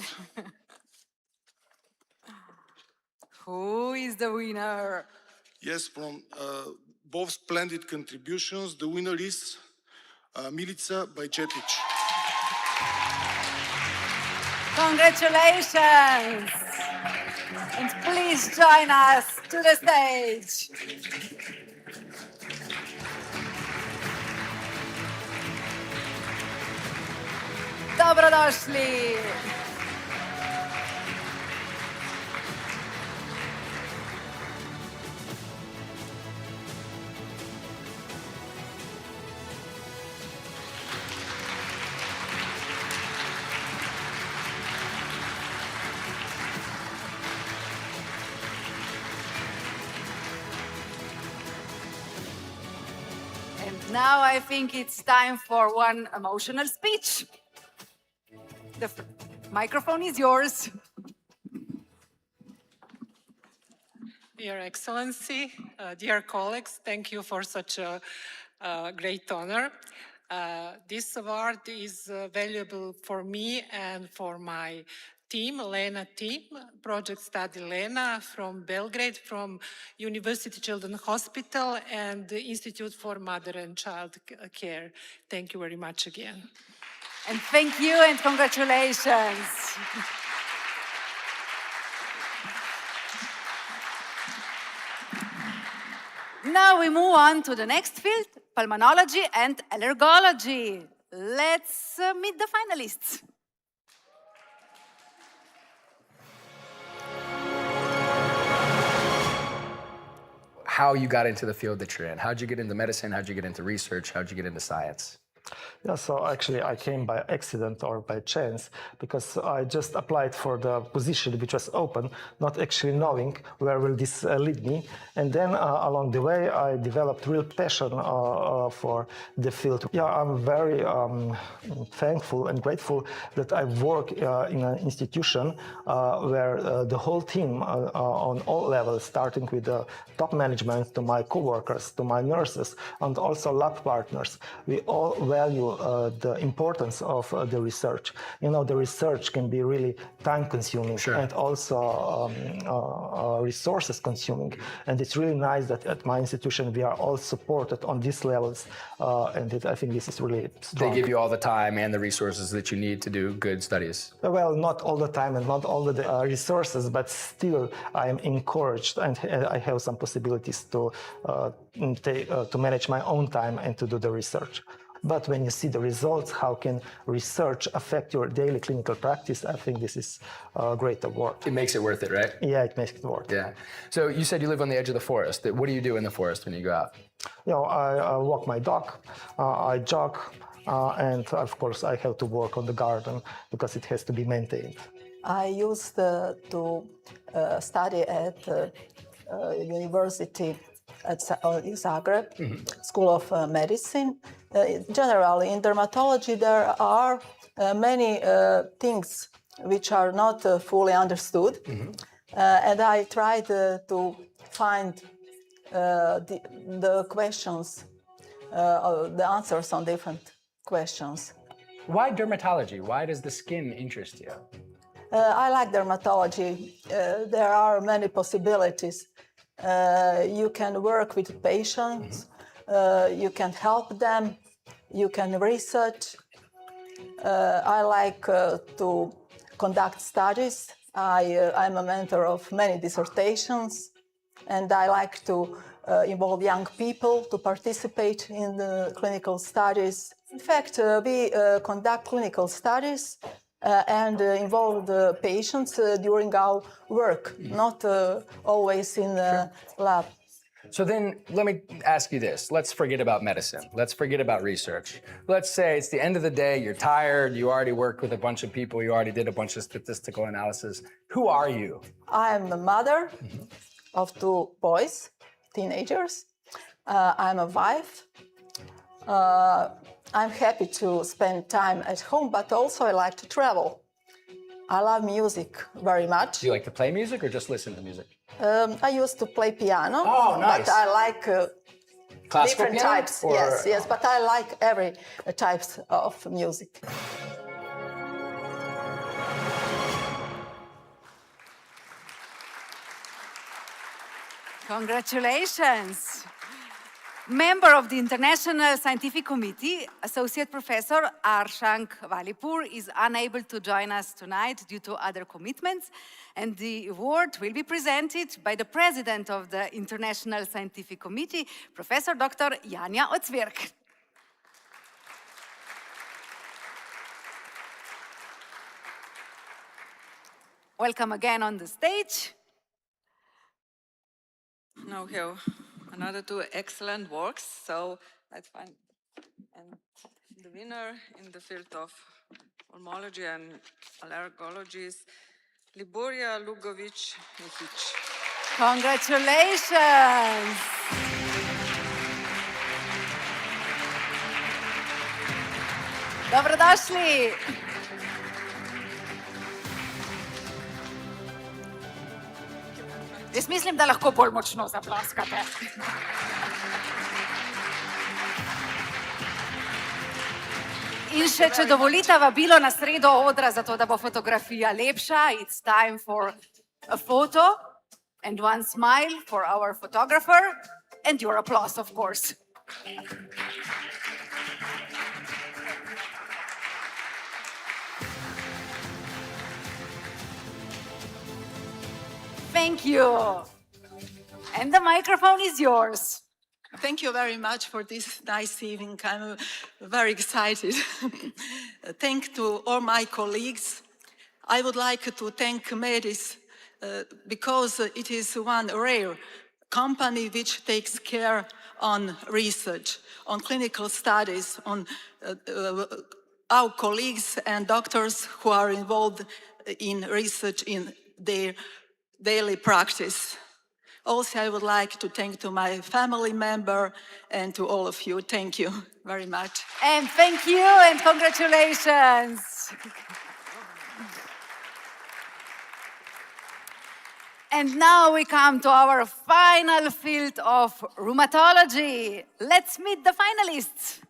Who is the winner? Yes, from both splendid contributions, the winner is Milica Bajcetic. Congratulations! And please join us to the stage. Dobrodošli. And now I think it's time for one emotional speech. The microphone is yours. Your Excellency, dear colleagues, thank you for such a great honor. This award is valuable for me and for my team, Lena team, Project Study Lena from Belgrade, from University Children's Hospital and the Institute for Mother and Child Care. Thank you very much again. And thank you and congratulations. Now we move on to the next field, pulmonology and allergology. Let's meet the finalists. How you got into the field that you're in. How'd you get into medicine? How'd you get into research? How'd you get into science? Yeah, so actually I came by accident or by chance because I just applied for the position which was open, not actually knowing where will this lead me. And then along the way I developed real passion for the field. Yeah, I'm very thankful and grateful that I work in an institution where the whole team on all levels, starting with the top management to my co-workers, to my nurses, and also lab partners, we all value the importance of the research. You know, the research can be really time-consuming and also resources-consuming. And it's really nice that at my institution we are all supported on these levels, and I think this is really strong. They give you all the time and the resources that you need to do good studies. Well, not all the time and not all the resources, but still I am encouraged and I have some possibilities to manage my own time and to do the research. But when you see the results, how can research affect your daily clinical practice? I think this is a great award. It makes it worth it, right? Yeah, it makes it worth it. Yeah. So you said you live on the edge of the forest. What do you do in the forest when you go out? You know, I walk my dog, I jog, and of course I have to work on the garden because it has to be maintained. I used to study at university in Zagreb, School of Medicine. Generally, in dermatology, there are many things which are not fully understood. And I tried to find the questions, the answers on different questions. Why dermatology? Why does the skin interest you? I like dermatology. There are many possibilities. You can work with patients, you can help them, you can research. I like to conduct studies. I'm a mentor of many dissertations, and I like to involve young people to participate in the clinical studies. In fact, we conduct clinical studies and involve the patients during our work, not always in the lab. So then let me ask you this. Let's forget about medicine. Let's forget about research. Let's say it's the end of the day, you're tired, you already worked with a bunch of people, you already did a bunch of statistical analysis. Who are you? I'm a mother of 2 boys, teenagers. I'm a wife. I'm happy to spend time at home, but also I like to travel. I love music very much. Do you like to play music or just listen to music? I used to play piano, nice. but I like Classical different piano, types. or- Yes, but I like every types of music. Congratulations. Member of the International Scientific Committee, Associate Professor Arshank Valipur is unable to join us tonight due to other commitments, and the award will be presented by the President of the International Scientific Committee, Professor Dr. Janja Ocvirk. Welcome again on the stage. Now we have another two excellent works, so let's find and the winner in the field of pulmonology and allergology is Liborija Lugovic-Mihic. Congratulations! Dobrodošli! Jaz mislim, da lahko bolj močno zaploskate. In še, če dovolite, vabilo na sredo odra, zato da bo fotografija lepša. It's time for a photo and one smile for our photographer and your applause, of course. Thank you. And the microphone is yours. Thank you very much for this nice evening. I'm very excited. Thank to all my colleagues. I would like to thank Medis because it is one rare company which takes care on research, on clinical studies, on our colleagues and doctors who are involved in research in their daily practice. Also, I would like to thank to my family member and to all of you. Thank you very much. And thank you and congratulations. And now we come to our final field of rheumatology. Let's meet the finalists.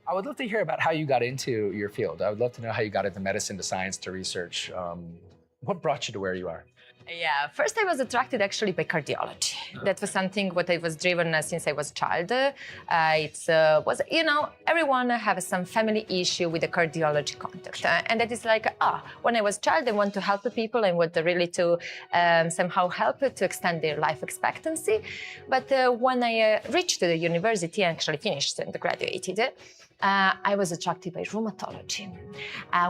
I would love to hear about how you got into your field. I would love to know how you got into medicine, to science, to research. What brought you to where you are? Yeah, first I was attracted actually by cardiology. That was something what I was driven since I was a child. Everyone have some family issue with the cardiology contact. And that is like, when I was a child, I want to help the people. I want really to somehow help to extend their life expectancy. But when I reached the university and actually finished and graduated, I was attracted by rheumatology.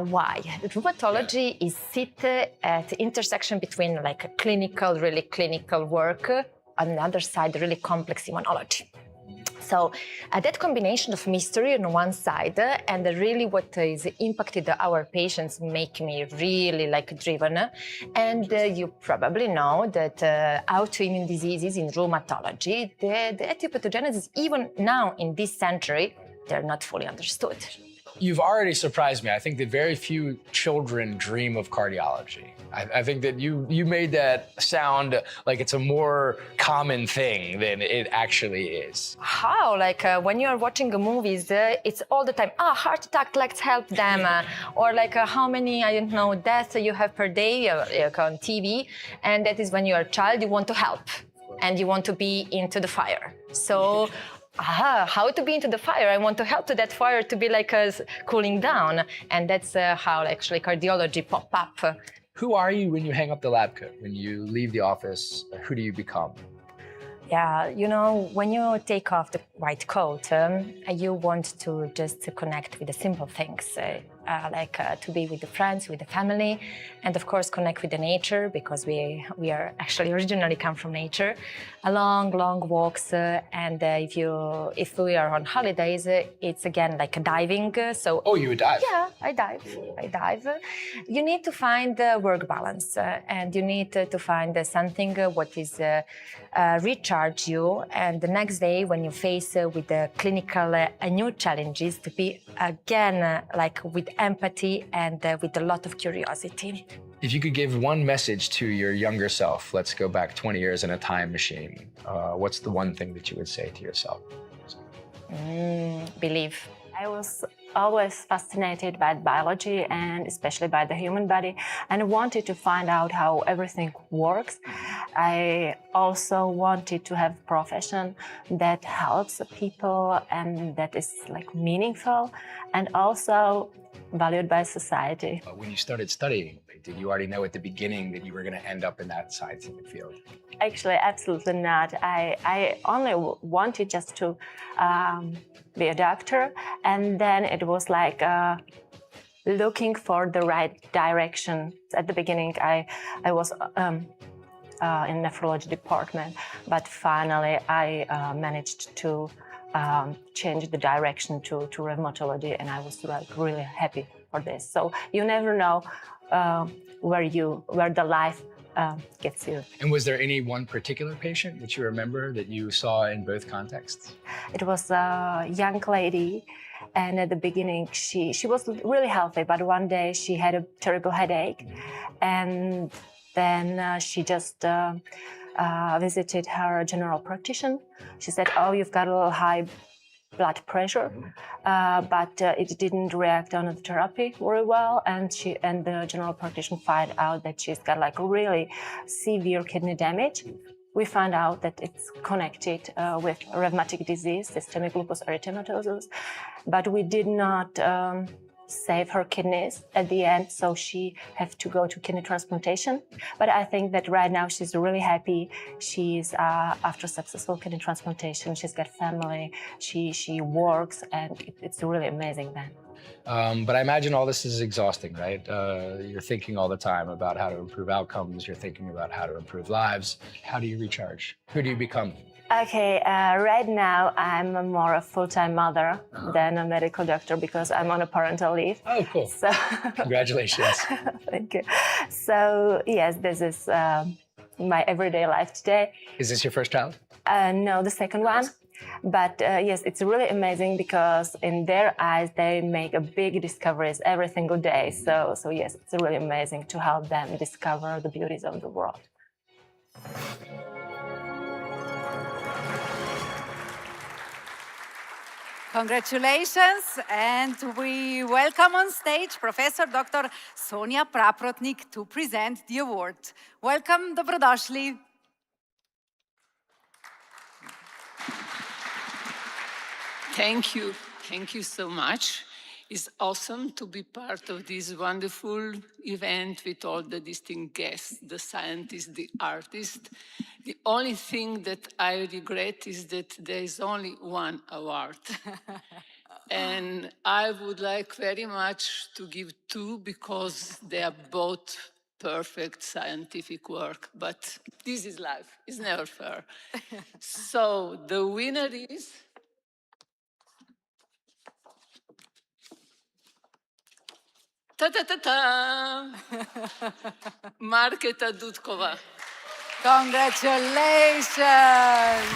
Why? Rheumatology is sit at the intersection between like a clinical, really clinical work, on the other side, really complex immunology. So that combination of mystery on one side and really what is impacted our patients make me really driven. And you probably know that autoimmune diseases in rheumatology, the etiopathogenesis, even now in this century, they're not fully understood. You've already surprised me. I think that very few children dream of cardiology. I think that you made that sound like it's a more common thing than it actually is. How? When you are watching the movies, it's all the time, heart attack, let's help them. Or how many, deaths you have per day on TV. And that is when you're a child, you want to help. And you want to be into the fire. So how to be into the fire? I want to help to that fire to be cooling down. And that's how actually cardiology pop up. Who are you when you hang up the lab coat? When you leave the office, who do you become? Yeah, when you take off the white coat, you want to just connect with the simple things, to be with the friends, with the family, and of course connect with the nature, because we are actually originally come from nature. Long walks, and if we are on holidays, it's again like a diving. So you would dive? Yeah, I dive. You need to find the work balance, and you need to find something what is recharge you, and the next day when you face with the clinical new challenges, to be again with empathy and with a lot of curiosity. If you could give one message to your younger self, let's go back 20 years in a time machine, what's the one thing that you would say to yourself? Believe. I was always fascinated by biology and especially by the human body, and wanted to find out how everything works. I also wanted to have a profession that helps people and that is like meaningful and also valued by society. When you started studying, did you already know at the beginning that you were going to end up in that scientific field? Actually, absolutely not. I only wanted just to be a doctor, and then it was like looking for the right direction. At the beginning, I was in nephrology department, but finally I managed to change the direction to rheumatology, and I was like really happy for this. So you never know where the life gets you. And was there any one particular patient that you remember that you saw in both contexts? It was a young lady, and at the beginning she was really healthy, but one day she had a terrible headache, and then she just visited her general practitioner. She said, "Oh, you've got a little high blood pressure," but it didn't react on the therapy very well, and the general practitioner found out that she's got like really severe kidney damage. We found out that it's connected with rheumatic disease, systemic lupus erythematosus, but we did not save her kidneys at the end, so she had to go to kidney transplantation. But I think that right now she's really happy. She's after successful kidney transplantation, she's got family, she works, and it's really amazing then. But I imagine all this is exhausting, right? You're thinking all the time about how to improve outcomes. You're thinking about how to improve lives. How do you recharge? Who do you become? Okay, right now I'm more a full-time mother than a medical doctor because I'm on a parental leave. Oh, cool. So Congratulations. Thank you. So yes, this is my everyday life today. Is this your first child? No, the second one. But yes, it's really amazing because in their eyes, they make a big discoveries every single day. So yes, it's really amazing to help them discover the beauties of the world. Congratulations, and we welcome on stage Professor Dr. Sonja Praprotnik to present the award. Welcome, dobrodošli. Thank you so much. It's awesome to be part of this wonderful event with all the distinct guests, the scientists, the artists. The only thing that I regret is that there is only one award. And I would like very much to give two because they are both perfect scientific work, but this is life, it's never fair. So the winner is ta-ta-ta-ta! Marketa Dudkova. Congratulations!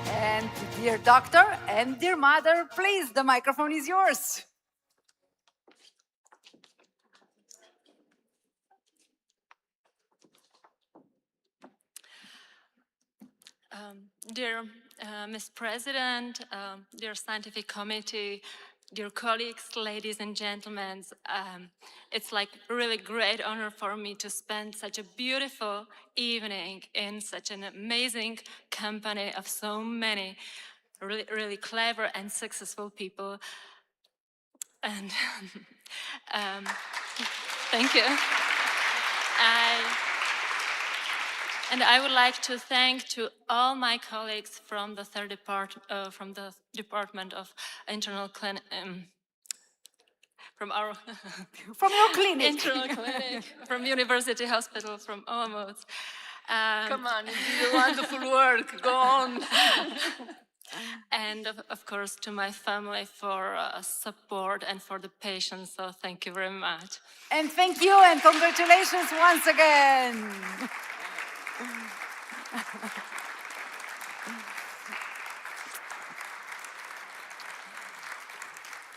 And dear doctor and dear mother, please, the microphone is yours. Dear Ms. President, dear scientific committee, dear colleagues, ladies and gentlemen, it's like a really great honor for me to spend such a beautiful evening in such an amazing company of so many really clever and successful people. And thank you. And I would like to thank to all my colleagues from the Department of Internal from our from your clinic, internal clinic, from University Hospital, from Olomouc. Come on, you did a wonderful work. Go on. And of course, to my family for support and for the patients. So thank you very much. And thank you and congratulations once again.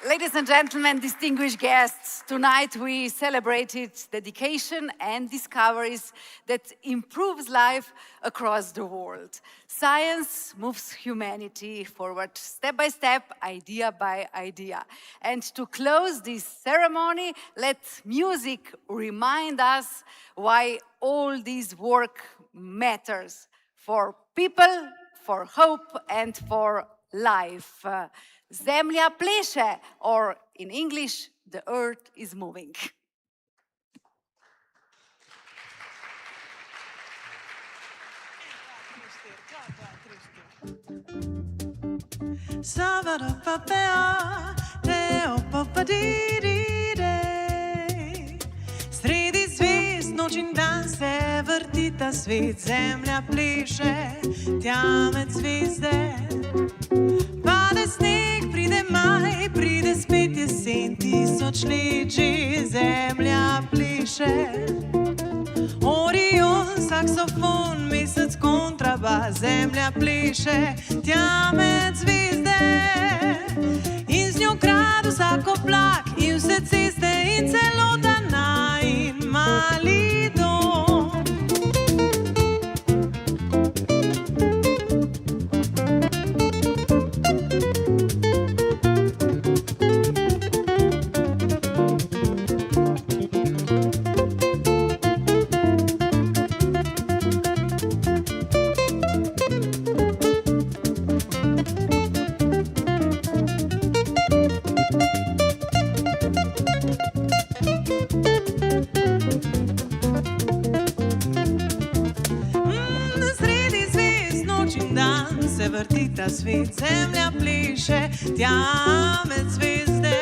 Ladies and gentlemen, distinguished guests, tonight we celebrated dedication and discoveries that improves life across the world. Science moves humanity forward step by step, idea by idea. And to close this ceremony, let music remind us why all this work matters for people, for hope, and for life. Zemlja pleše, or in English, the earth is moving. Sredi zvezd noč in dan se vrti ta svet, zemlja pleše tja med zvezde. Pade sneg, pride maj, pride spet jesen, tisoč let že zemlja pleše. Orion, saksofon, mesec, kontrabas, zemlja pleše tja med zvezde. In z njo krade vsak oblak in vse ceste in celo dana in mali dom. Se vrti ta svet, zemlja pleše tja med zvezde.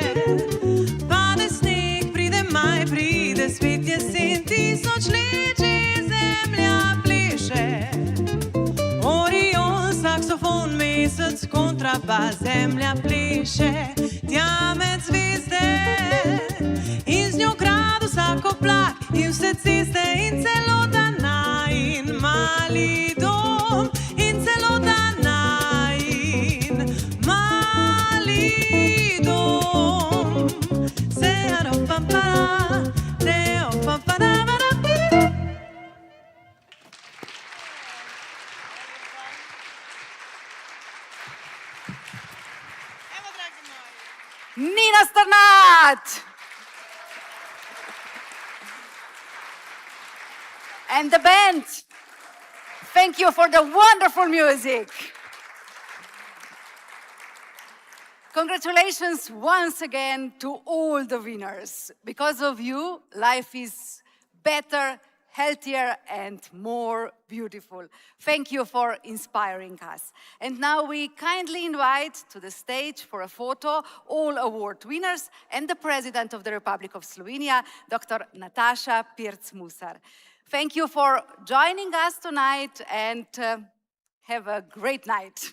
Pade sneg, pride maj, pride spet jesen, tisoč let že zemlja pleše. Orion, saksofon, mesec, kontrabas, zemlja pleše tja med zvezde. In z njo krade vsak oblak in vse ceste in celo dana in mali dom. In celo dana. Nina Sternat! And the band, thank you for the wonderful music. Congratulations once again to all the winners. Because of you, life is better, healthier, and more beautiful. Thank you for inspiring us. And now we kindly invite to the stage for a photo all award winners and the President of the Republic of Slovenia, Dr. Nataša Pirc-Musar. Thank you for joining us tonight and have a great night.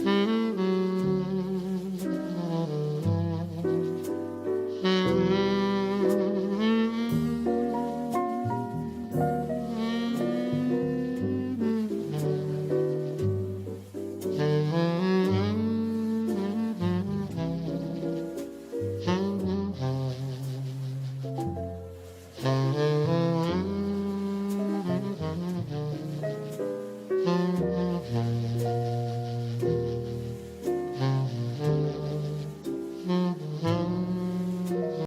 Thank you.